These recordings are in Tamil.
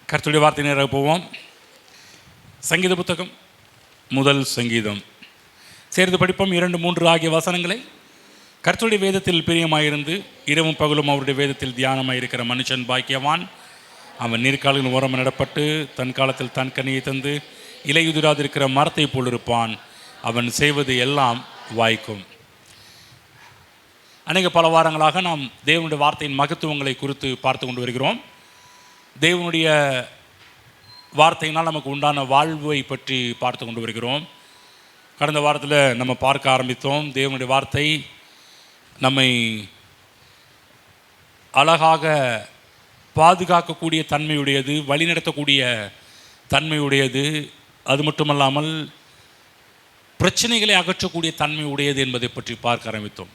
கர்த்தருடைய வார்த்தை நேராக போவோம். சங்கீத புத்தகம் முதல் சங்கீதம் சேர்ந்து படிப்போம். 2-3 ஆகிய வசனங்களை. கர்த்தருடைய வேதத்தில் பிரியமாயிருந்து இரவும் பகலும் அவருடைய வேதத்தில் தியானமாயிருக்கிற மனுஷன் பாக்கியவான். அவன் நீர்க்காலின் ஓரம் நடப்பட்டு தன் காலத்தில் தன் கனியை தந்து இலையுதிராதிருக்கிற மரத்தை போல் இருப்பான். அவன் செய்வது எல்லாம் வாய்க்கும். பல வாரங்களாக நாம் தேவனுடைய வார்த்தையின் மகத்துவங்களை குறித்து பார்த்து கொண்டு வருகிறோம். தேவனுடைய வார்த்தையினால் நமக்கு உண்டான வாழ்வை பற்றி பார்த்து கொண்டு வருகிறோம். கடந்த வாரத்தில் நம்ம பார்க்க ஆரம்பித்தோம். தேவனுடைய வார்த்தை நம்மை அழகாக பாதுகாக்கக்கூடிய தன்மையுடையது, வழிநடத்தக்கூடிய தன்மையுடையது. அது மட்டுமல்லாமல் பிரச்சனைகளை அகற்றக்கூடிய தன்மையுடையது என்பதை பற்றி பார்க்க ஆரம்பித்தோம்.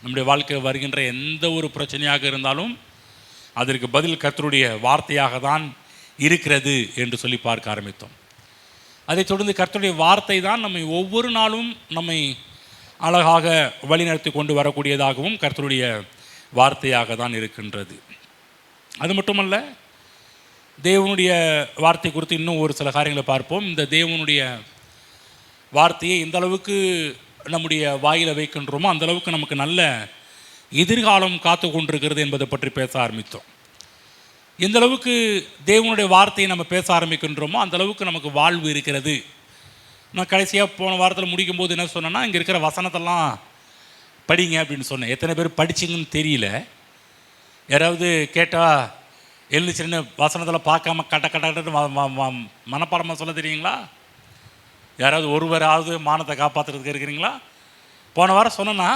நம்முடைய வாழ்க்கை வருகின்ற எந்த ஒரு பிரச்சனையாக இருந்தாலும் அதற்கு பதில் கர்த்தருடைய வார்த்தையாக தான் இருக்கிறது என்று சொல்லி பார்க்க ஆரம்பித்தோம். அதைத் தொடர்ந்து கர்த்தருடைய வார்த்தை தான் நம்மை ஒவ்வொரு நாளும் நம்மை அழகாக வழிநடத்தி கொண்டு வரக்கூடியதாகவும் கர்த்தருடைய வார்த்தையாக தான் இருக்கின்றது. அது மட்டுமல்ல, தேவனுடைய வார்த்தை குறித்து இன்னும் ஒரு சில காரியங்களை பார்ப்போம். இந்த தேவனுடைய வார்த்தையை எந்த அளவுக்கு நம்முடைய வாயில் வைக்கின்றோமோ அந்த அளவுக்கு நமக்கு நல்ல எதிர்காலம் காத்து கொண்டிருக்கிறது என்பதை பற்றி பேச ஆரம்பித்தோம். எந்த அளவுக்கு தேவனுடைய வார்த்தையை நம்ம பேச ஆரம்பிக்கின்றோமோ அந்த அளவுக்கு நமக்கு வாழ்வு இருக்கிறது. நான் கடைசியாக போன வாரத்தில் முடிக்கும் போது என்ன சொன்னேன்னா, இங்கே இருக்கிற வசனத்தெல்லாம் படிங்க அப்படின்னு சொன்னேன். எத்தனை பேர் படிச்சிங்கன்னு தெரியல. யாராவது கேட்டால் எழுந்துச்சுன்னு வசனத்தில் பார்க்காம கட்ட கட்ட மனப்பாடமாக சொல்ல தெரியுங்களா? யாராவது ஒருவராவது மானத்தை காப்பாற்றுறதுக்கு இருக்கிறீங்களா? போன வாரம் சொன்னேன்னா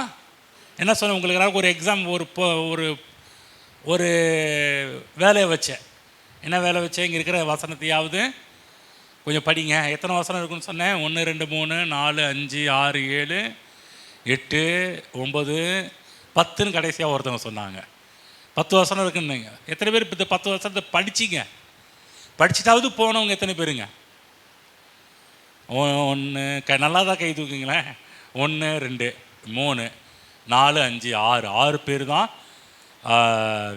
என்ன சொன்னேன், உங்களுக்கு ஒரு எக்ஸாம் ஒரு ஒரு வேலையை வச்சேன். என்ன வேலை வச்சேன்? இங்கே இருக்கிற வசனத்தையாவது கொஞ்சம் படிங்க. எத்தனை வசனம் இருக்குன்னு சொன்னேன்? 1 2 3 4 5 6 7 8 9 10ன்னு கடைசியாக ஒருத்தவங்க சொன்னாங்க. 10 வசனம் இருக்குன்னுங்க. எத்தனை பேர் இப்போ இந்த 10 வசனத்தை படிச்சிங்க? படிச்சுட்டாவது போனவங்க எத்தனை பேருங்க? 1 நல்லா தான் கை தூக்குங்களேன். 1 2 3 4 5 6 பேர் தான்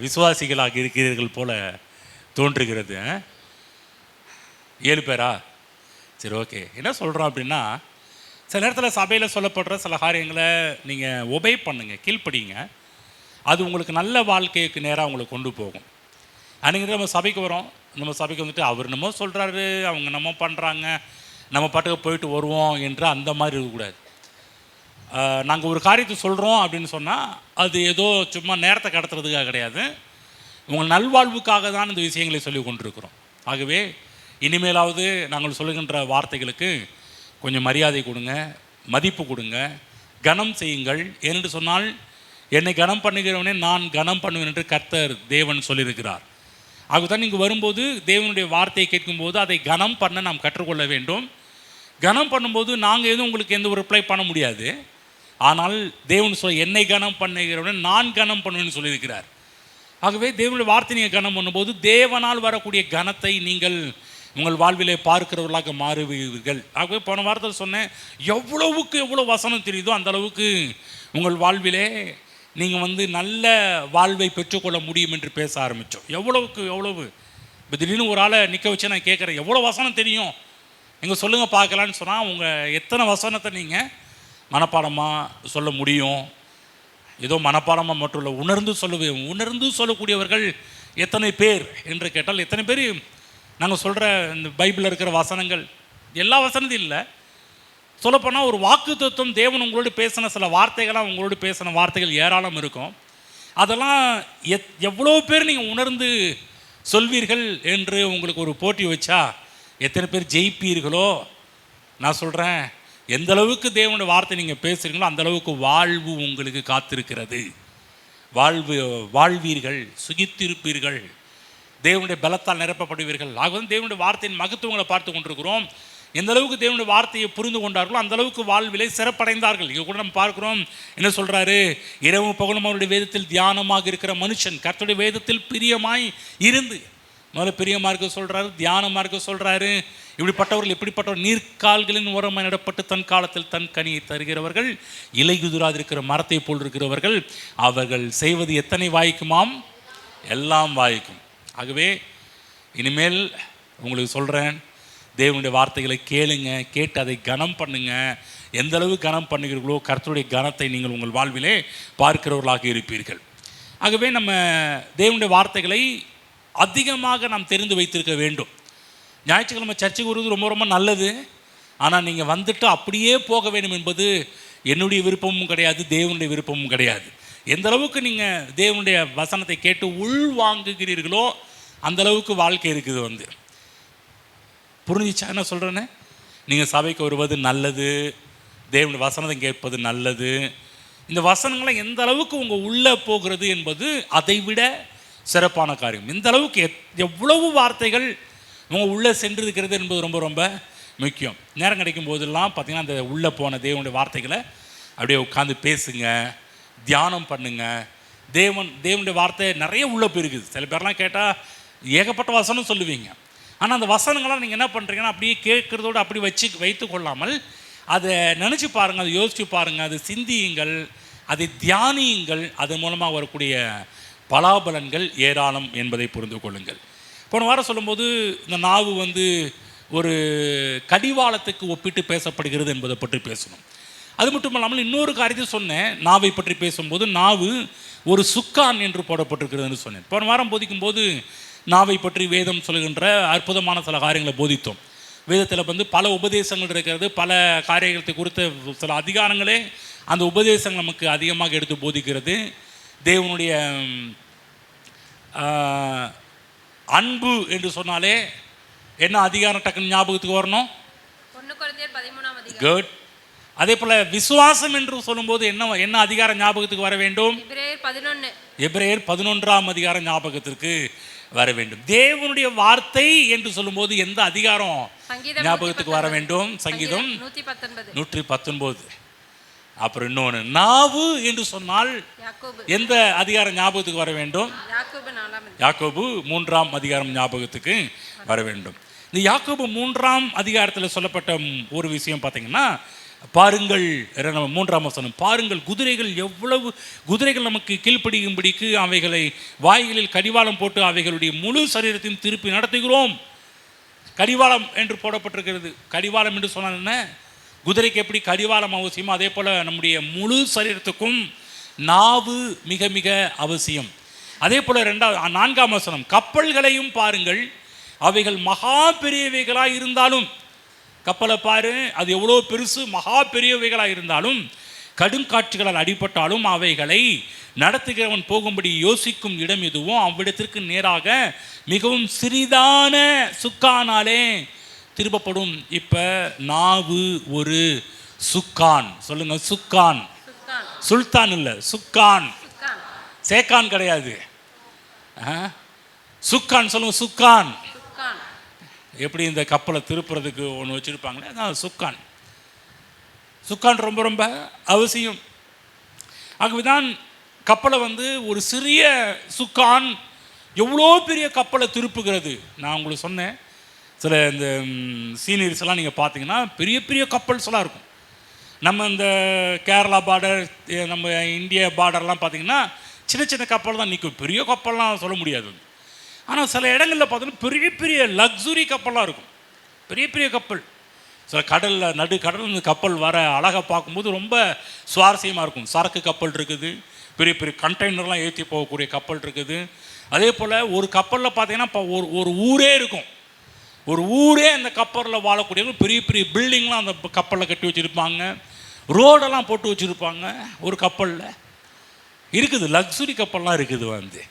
விசுவாசிகளாக இருக்கிறீர்கள் போல தோன்றுகிறது. 7 பேரா? சரி, ஓகே. என்ன சொல்கிறோம் அப்படின்னா, சில நேரத்தில் சபையில் சொல்லப்படுற சில காரியங்களை நீங்கள் ஒபே பண்ணுங்கள், கீழ்ப்படிங்க. அது உங்களுக்கு நல்ல வாழ்க்கைக்கு நேராக உங்களை கொண்டு போகும். அன்றைக்கி நம்ம சபைக்கு வரோம். நம்ம சபைக்கு வந்துட்டு அவர் என்னமோ சொல்கிறாரு, அவங்க நம்ம பண்ணுறாங்க, நம்ம பாட்டுக்கு போயிட்டு வருவோம் என்று அந்த மாதிரி இருக்கக்கூடாது. நாங்கள் ஒரு காரியத்தை சொல்கிறோம் அப்படின்னு சொன்னால் அது ஏதோ சும்மா நேரத்தை கடத்துறதுக்காக கிடையாது, உங்கள் நல்வாழ்வுக்காக தான் இந்த விஷயங்களை சொல்லி கொண்டிருக்கிறோம். ஆகவே இனிமேலாவது நாங்கள் சொல்லுகின்ற வார்த்தைகளுக்கு கொஞ்சம் மரியாதை கொடுங்க, மதிப்பு கொடுங்க, கனம் செய்யுங்கள். ஏனென்று சொன்னால் என்னை கனம் பண்ணுகிறவனே நான் கனம் பண்ணுவேன் என்று கர்த்தர் தேவன் சொல்லியிருக்கிறார். ஆகதான் இங்கு வரும்போது தேவனுடைய வார்த்தையை கேட்கும்போது அதை கனம் பண்ண நாம் கற்றுக்கொள்ள வேண்டும். கனம் பண்ணும்போது நாங்கள் எதுவும் உங்களுக்கு எந்த ஒரு ரிப்ளை பண்ண முடியாது. ஆனால் தேவன் என்னை கனம் பண்ணுகிறவனே நான் கனம் பண்ணுவேன்னு சொல்லியிருக்கிறார். ஆகவே தேவனுடைய வார்த்தை நீங்கள் கனம் பண்ணும்போது தேவனால் வரக்கூடிய கனத்தை நீங்கள் உங்கள் வாழ்விலே பார்க்கிறவர்களாக மாறுவீர்கள். ஆகவே போன வாரத்தில் சொன்னேன், எவ்வளவுக்கு எவ்வளோ வசனம் தெரியுதோ அந்த அளவுக்கு உங்கள் வாழ்விலே நீங்கள் நல்ல வாழ்வை பெற்றுக்கொள்ள முடியும் என்று பேச ஆரம்பித்தோம். எவ்வளவுக்கு எவ்வளவு. இப்போ திடீர்னு ஒரு ஆளை நிற்க வச்சு நான் கேட்குறேன், எவ்வளோ வசனம் தெரியும் நீங்கள் சொல்லுங்கள் பார்க்கலான்னு சொன்னால் உங்கள் எத்தனை வசனத்தை நீங்கள் மனப்பாடமாக சொல்ல முடியும்? ஏதோ மனப்பாடமாக மட்டும் இல்லை, உணர்ந்து சொல்லக்கூடியவர்கள் எத்தனை பேர் என்று கேட்டால் எத்தனை பேர் நாங்கள் சொல்கிற இந்த பைபிளில் இருக்கிற வசனங்கள் எல்லா வசனத்தையும் இல்லை, சொல்லப்போனால் ஒரு வாக்கு தத்துவம் தேவன் உங்களோடு பேசின சில வார்த்தைகளாக உங்களோடு பேசின வார்த்தைகள் ஏராளம் இருக்கும். அதெல்லாம் எவ்வளோ பேர் நீங்கள் உணர்ந்து சொல்வீர்கள் என்று உங்களுக்கு ஒரு போட்டி வச்சா எத்தனை பேர் ஜெயிப்பீர்களோ? நான் சொல்கிறேன், எந்த அளவுக்கு தேவனுடைய வார்த்தை நீங்கள் பேசுகிறீங்களோ அந்த அளவுக்கு வாழ்வு உங்களுக்கு காத்திருக்கிறது. வாழ்வீர்கள், சுகித்திருப்பீர்கள், தேவனுடைய பலத்தால் நிரப்பப்படுவீர்கள். ஆக தேவனுடைய வார்த்தையின் மகத்துவங்களை பார்த்து கொண்டிருக்கிறோம். எந்த அளவுக்கு தேவனுடைய வார்த்தையை புரிந்து கொண்டார்களோ அந்த அளவுக்கு வாழ்விலை சிறப்படைந்தார்கள். இங்கே கூட நம்ம பார்க்குறோம், என்ன சொல்கிறாரு? இரவும் பகலும் அவருடைய வேதத்தில் தியானமாக இருக்கிற மனுஷன் கர்த்தருடைய வேதத்தில் பிரியமாய் இருந்து, முதல்ல பிரியமாக இருக்க சொல்கிறாரு, தியானமாக இருக்க சொல்கிறாரு. இப்படிப்பட்டவர்கள் எப்படிப்பட்டவர்? நீர்க்கால்களின் ஓரமாக நடப்பட்டு தன் காலத்தில் தன் கனியை தருகிறவர்கள், இலையுதிராதிருக்கிற மரத்தை போல் இருக்கிறவர்கள், அவர்கள் செய்வது எத்தனை வாய்க்குமாம்? எல்லாம் வாய்க்கும். ஆகவே இனிமேல் உங்களுக்கு சொல்கிறேன், தேவனுடைய வார்த்தைகளை கேளுங்க, கேட்டு அதை கனம் பண்ணுங்க. எந்த அளவு கனம் பண்ணுகிறீர்களோ கர்த்தருடைய கனத்தை நீங்கள் உங்கள் வாழ்விலே பார்க்கிறவர்களாக இருப்பீர்கள். ஆகவே நம்ம தேவனுடைய வார்த்தைகளை அதிகமாக நாம் தெரிந்து வைத்திருக்க வேண்டும். ஞாயிற்றுக்கிழமை சர்ச்சைக்கு வருவது ரொம்ப ரொம்ப நல்லது. ஆனால் நீங்கள் வந்துட்டு அப்படியே போக வேண்டும் என்பது என்னுடைய விருப்பமும் கிடையாது, தேவனுடைய விருப்பமும் கிடையாது. எந்த அளவுக்கு நீங்கள் தேவனுடைய வசனத்தை கேட்டு உள் வாங்குகிறீர்களோ அந்த அளவுக்கு வாழ்க்கை இருக்குது. புரிஞ்சிச்சா என்ன சொல்கிறேன்னு? நீங்கள் சபைக்கு வருவது நல்லது, தேவனுடைய வசனத்தை கேட்பது நல்லது. இந்த வசனங்களை எந்த அளவுக்கு உங்கள் உள்ளே போகிறது என்பது அதை விட சிறப்பான காரியம். இந்த அளவுக்கு எவ்வளவு வார்த்தைகள் உங்கள் உள்ளே சென்றிருக்கிறது என்பது ரொம்ப ரொம்ப முக்கியம். நேரம் கிடைக்கும் போதெல்லாம் பார்த்திங்கன்னா அந்த உள்ளே போன தேவனுடைய வார்த்தைகளை அப்படியே உட்காந்து பேசுங்க, தியானம் பண்ணுங்க. தேவனுடைய வார்த்தை நிறைய உள்ளே போயிருக்குது. சில பேர்லாம் கேட்டால் ஏகப்பட்ட வசனம் சொல்லுவீங்க. ஆனால் அந்த வசனங்களாம் நீங்கள் என்ன பண்ணுறீங்கன்னா அப்படியே கேட்குறதோடு அப்படி வைத்து கொள்ளாமல் அதை நினச்சி பாருங்கள், அதை யோசித்து பாருங்கள், அதை சிந்தியுங்கள், அதை தியானியுங்கள். அதன் மூலமாக வரக்கூடிய பலாபலன்கள் ஏராளம் என்பதை புரிந்து கொள்ளுங்கள். போன வாரம் சொல்லும்போது இந்த நாவு ஒரு கடிவாளத்துக்கு ஒப்பிட்டு பேசப்படுகிறது என்பதை பற்றி பேசணும். அது மட்டும் இல்லாமல் இன்னொரு காரியத்தை சொன்னேன். நாவை பற்றி பேசும்போது நாவு ஒரு சுக்கான் என்று போடப்பட்டிருக்கிறதுன்னு சொன்னேன். போன வாரம் போதிக்கும் போது நாவை பற்றி வேதம் சொல்கின்ற அற்புதமான சில காரியங்களை போதித்தோம். வேதத்தில் பல உபதேசங்கள் இருக்கிறது, பல காரியத்தை குறித்த சில அதிகாரங்களே அந்த உபதேசங்கள் நமக்கு அதிகமாக எடுத்து போதிக்கிறது. தேவனுடைய அன்பு என்று சொன்னாலே என்ன அதிகாரம் டக்குன்னு ஞாபகத்துக்கு வரணும்? குட். அதே போல் விசுவாசம் என்று சொல்லும்போது என்ன அதிகாரம் ஞாபகத்துக்கு வர வேண்டும்? எபிரேயர் 11ஆம் அதிகாரம் ஞாபகத்திற்கு வர வேண்டும். தேவனுடைய வார்த்தை என்று சொல்லும்போது எந்த அதிகாரம் ஞாபகத்துக்கு வர வேண்டும்? சங்கீதம் 119. அப்புறம் இன்னொன்று நாவு என்று சொன்னால் எந்த அதிகாரம் ஞாபகத்துக்கு வர வேண்டும்? யாக்கோபு 3ஆம் அதிகாரம் ஞாபகத்துக்கு வர வேண்டும். இந்த யாக்கோபு 3ஆம் அதிகாரத்தில் சொல்லப்பட்ட ஒரு விஷயம் பார்த்தீங்கன்னா, பாருங்கள், 3ஆம் வசனம், பாருங்கள் எவ்வளவு குதிரைகள் நமக்கு கீழ்ப்படியும்படிக்கு அவைகளை வாய்களில் கடிவாளம் போட்டு அவைகளுடைய முழு சரீரத்தையும் திருப்பி நடத்துகிறோம். கடிவாளம் என்று போடப்பட்டிருக்கிறது. கடிவாளம் என்று சொன்னால் என்ன? குதிரைக்கு எப்படி கடிவாளம் அவசியமோ அதே போல் நம்முடைய முழு சரீரத்துக்கும் நாவு மிக மிக அவசியம். அதே போல் 4ஆம் வசனம், கப்பல்களையும் பாருங்கள், அவைகள் மகா பெரியவைகளாக இருந்தாலும், கப்பலை பாரு, அது எவ்வளோ பெருசு, மகா பெரியவைகளாக இருந்தாலும் கடுங்காட்சிகளால் அடிபட்டாலும் அவைகளை நடத்துகிறவன் போகும்படி யோசிக்கும் இடம் எதுவோ அவ்விடத்திற்கு நேராக மிகவும் சிறிதான சுக்கானாலே திருப்பப்படும். இப்போ நாவு ஒரு சுக்கான். சொல்லுங்க, சுக்கான். சுல்தான் இல்லை, சுக்கான். சேக்கான் கிடையாது, சுக்கான். சொல்லுங்க, சுக்கான். எப்படி இந்த கப்பலை திருப்புறதுக்கு ஒன்று வச்சுருப்பாங்களே, அதான் சுக்கான். சுக்கான் ரொம்ப ரொம்ப அவசியம். ஆகவேதான் கப்பலை ஒரு சிறிய சுக்கான் எவ்வளோ பெரிய கப்பலை திருப்புகிறது. நான் உங்களுக்கு சொன்னேன், சில இந்த சீனரிஸ் எல்லாம் நீங்கள் பார்த்தீங்கன்னா பெரிய பெரிய கப்பல்ஸ் எல்லாம் இருக்கும். நம்ம இந்த கேரளா பார்டர், நம்ம இந்தியா பார்டர்லாம் பார்த்தீங்கன்னா சின்ன சின்ன கப்பல் தான் நிற்கும், பெரிய கப்பல்லாம் சொல்ல முடியாது. ஆனால் சில இடங்களில் பார்த்தீங்கன்னா பெரிய பெரிய லக்ஸுரி கப்பலாக இருக்கும், பெரிய பெரிய கப்பல். சில கடலில் நடுக்கடல் இந்த கப்பல் வர அழகாக பார்க்கும்போது ரொம்ப சுவாரஸ்யமாக இருக்கும். சரக்கு கப்பல் இருக்குது, பெரிய பெரிய கண்டெய்னர்லாம் ஏற்றி போகக்கூடிய கப்பல் இருக்குது. அதே போல் ஒரு கப்பலில் பார்த்தீங்கன்னா ஒரு ஊரே இருக்கும், ஒரு ஊரே அந்த கப்பலில் வாழக்கூடியவங்க. பெரிய பெரிய பில்டிங்லாம் அந்த கப்பலில் கட்டி வச்சுருப்பாங்க, ரோடெல்லாம் போட்டு வச்சுருப்பாங்க ஒரு கப்பலில் இருக்குது. லக்ஸுரி கப்பல்லாம் இருக்குது.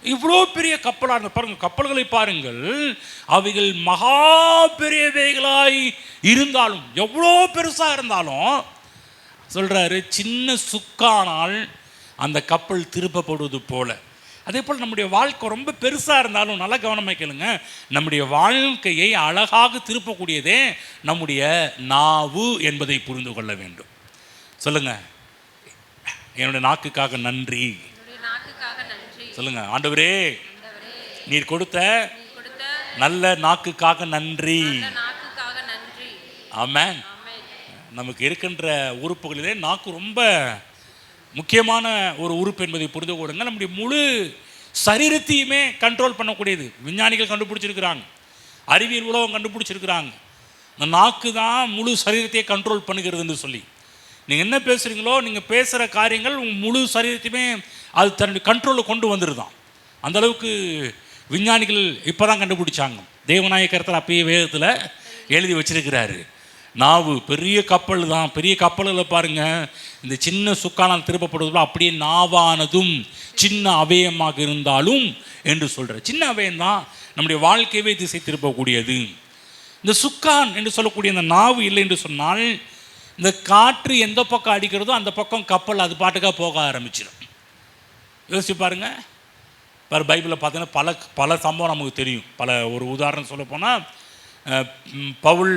இவ்வளோ பெரிய கப்பலாக இருந்த பாருங்கள், கப்பல்களை பாருங்கள், அவைகள் மகா பெரியவைகளாய் இருந்தாலும், எவ்வளோ பெருசாக இருந்தாலும் சொல்கிறாரு, சின்ன சுக்கானால் அந்த கப்பல் திருப்பப்படுவது போல. அதே போல் நம்முடைய வாழ்க்கை ரொம்ப பெருசாக இருந்தாலும் நல்லா கவனமாக கேளுங்க, நம்முடைய வாழ்க்கையை அழகாக திருப்பக்கூடியதே நம்முடைய நாவு என்பதை புரிந்து கொள்ள வேண்டும். சொல்லுங்கள், என்னுடைய நாக்குக்காக நன்றி. சொல்லுங்க, ஆண்டவரே நீர் கொடுத்த நல்ல நாக்குக்காக நன்றி. ஆமென். நமக்கு இருக்கின்ற உறுப்புகளிலே நாக்கு ரொம்ப முக்கியமான ஒரு உறுப்பு என்பதை புரிந்து கொள்ளுங்க. நம்முடைய முழு சரீரத்தையுமே கண்ட்ரோல் பண்ணக்கூடியது. விஞ்ஞானிகள் கண்டுபிடிச்சிருக்கிறாங்க, அறிவியல் உலகம் கண்டுபிடிச்சிருக்கிறாங்க. இந்த நாக்கு தான் முழு சரீரத்தையே கண்ட்ரோல் பண்ணுகிறதுன்னு சொல்லி. நீங்கள் என்ன பேசுகிறீங்களோ, நீங்கள் பேசுகிற காரியங்கள் உங்கள் முழு சரீரத்தையுமே அது தன்னுடைய கண்ட்ரோலில் கொண்டு வந்துடுதான். அந்தளவுக்கு விஞ்ஞானிகள் இப்போ தான் கண்டுபிடிச்சாங்க. தேவநாயகத்தில் அப்பயே வேதத்தில் எழுதி வச்சிருக்கிறாரு. நாவு பெரிய கப்பல் தான். பெரிய கப்பலில் பாருங்கள், இந்த சின்ன சுக்கானால் திருப்பப்படுவதில் அப்படியே நாவானதும் சின்ன அவயமாக இருந்தாலும் என்று சொல்கிற சின்ன அவயம் தான் நம்முடைய வாழ்க்கையவே திசை திருப்பக்கூடியது. இந்த சுக்கான் என்று சொல்லக்கூடிய இந்த நாவு இல்லை என்று சொன்னால், இந்த காற்று எந்த பக்கம் அடிக்கிறதோ அந்த பக்கம் கப்பல் அது பாட்டுக்காக போக ஆரம்பிச்சிடும். யோசிச்சு பாருங்க. பைபிளில் பார்த்தீங்கன்னா பல சம்பவம் நமக்கு தெரியும். ஒரு உதாரணம் சொல்ல போனால், பவுல்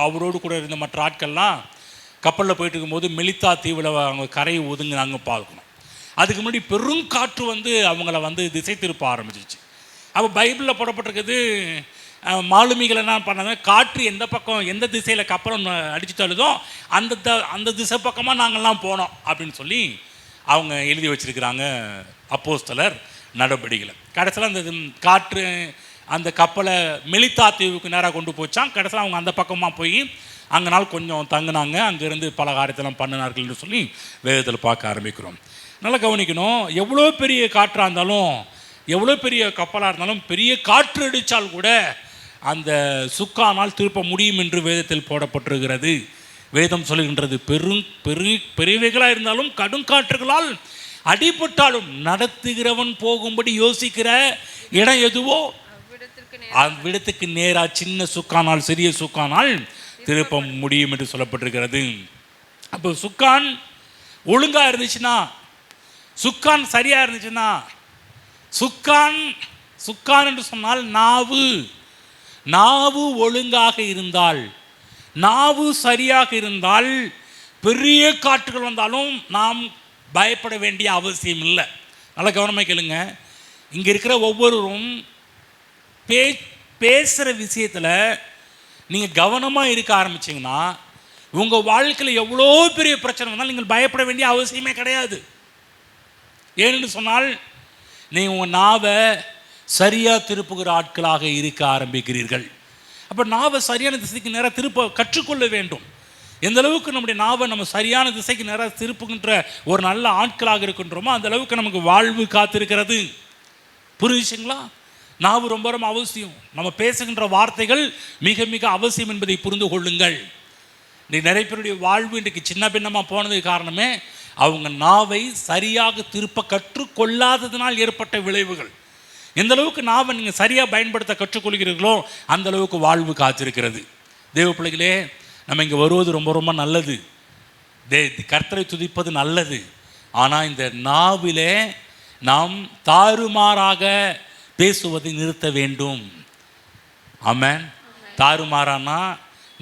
அவரோடு கூட இருந்த மற்ற ஆட்கள்லாம் கப்பலில் போயிட்டு இருக்கும்போது மெலித்தா தீவில் அவங்க கரையை ஒதுங்கினாங்க பார்க்கணும். அதுக்கு முன்னாடி பெரும் காற்று அவங்கள திசை திருப்ப ஆரம்பிச்சிச்சு. அப்போ பைபிளில் போடப்பட்டிருக்குது, மாலுமிகள் என்ன பண்ணாங்க, காற்று எந்த பக்கம் எந்த திசையில் கப்பலம் அடித்து தள்ளுதோ அந்த திசை பக்கமாக நாங்கள்லாம் போனோம் அப்படின்னு சொல்லி அவங்க எழுதி வச்சுருக்கிறாங்க அப்போஸ்தலர் நடவடிக்கைகளை. கடைசியில் அந்த காற்று அந்த கப்பலை மெலித்தா தீவுக்கு நேராக கொண்டு போச்சான். கடைசியில் அவங்க அந்த பக்கமாக போய் அங்கே நாள் கொஞ்சம் தங்கினாங்க. அங்கேருந்து பல காரியத்தெல்லாம் பண்ணினார்கள் என்று சொல்லி வேதத்தில் பார்க்க ஆரம்பிக்கிறோம். நல்லா கவனிக்கணும். எவ்வளோ பெரிய காற்றாக இருந்தாலும், எவ்வளோ பெரிய கப்பலாக இருந்தாலும், பெரிய காற்று அடித்தால் கூட அந்த சுக்கானால் திருப்ப முடியும் என்று வேதத்தில் போடப்பட்டிருக்கிறது. வேதம் சொல்லுகின்றது, பெரியவைகளாக இருந்தாலும் கடுங்காற்றுகளால் அடிபட்டாலும் நடத்துகிறவன் போகும்படி யோசிக்கிற இடம் எதுவோ அவ்விடத்துக்கு நேராக சின்ன சுக்கானால் சிறிய சுக்கானால் திருப்ப முடியும் என்று சொல்லப்பட்டிருக்கிறது. அப்போ சுக்கான் ஒழுங்காக இருந்துச்சுன்னா, சுக்கான் சரியாக இருந்துச்சுன்னா, சுக்கான் என்று சொன்னால் நாவு ஒழுங்காக இருந்தால், நாவு சரியாக இருந்தால் பெரிய காற்றுகள் வந்தாலும் நாம் பயப்பட வேண்டிய அவசியம் இல்லை. நல்லா கவனமாக கேளுங்க. இங்கே இருக்கிற ஒவ்வொருவரும் பேசுகிற விஷயத்தில் நீங்கள் கவனமாக இருக்க ஆரம்பிச்சிங்கன்னா, உங்கள் வாழ்க்கையில் எவ்வளோ பெரிய பிரச்சனை வந்தாலும் நீங்கள் பயப்பட வேண்டிய அவசியமே கிடையாது. ஏன்னு சொன்னால், நீங்கள் உங்கள் நாவை சரியாக திருப்புகிற ஆட்களாக இருக்க ஆரம்பிக்கிறீர்கள். அப்போ நாவை சரியான திசைக்கு நேராக திருப்ப கற்றுக்கொள்ள வேண்டும். எந்த அளவுக்கு நம்முடைய நாவை நம்ம சரியான திசைக்கு நேராக திருப்புகின்ற ஒரு நல்ல ஆட்களாக இருக்கின்றோமோ அந்த அளவுக்கு நமக்கு வாழ்வு காத்திருக்கிறது. புரிஞ்சுங்களா? நாவு ரொம்ப ரொம்ப அவசியம். நம்ம பேசுகின்ற வார்த்தைகள் மிக மிக அவசியம் என்பதை புரிந்து கொள்ளுங்கள். இன்றைக்கு நிறைய பேருடைய வாழ்வு இன்றைக்கு சின்ன பின்னமாக போனதுக்கு காரணமே அவங்க நாவை சரியாக திருப்ப கற்றுக்கொள்ளாததினால் ஏற்பட்ட விளைவுகள். எந்த அளவுக்கு நாவை நீங்கள் சரியாக பயன்படுத்த கற்றுக்கொள்கிறீர்களோ அந்த அளவுக்கு வாழ்வு காத்திருக்கிறது. தேவ பிள்ளைகளே, நம்ம இங்கே வருவது ரொம்ப ரொம்ப நல்லது. கர்த்தரை துதிப்பது நல்லது. ஆனால் இந்த நாவிலே நாம் தாறுமாறாக பேசுவதை நிறுத்த வேண்டும். ஆமென். தாறுமாறானா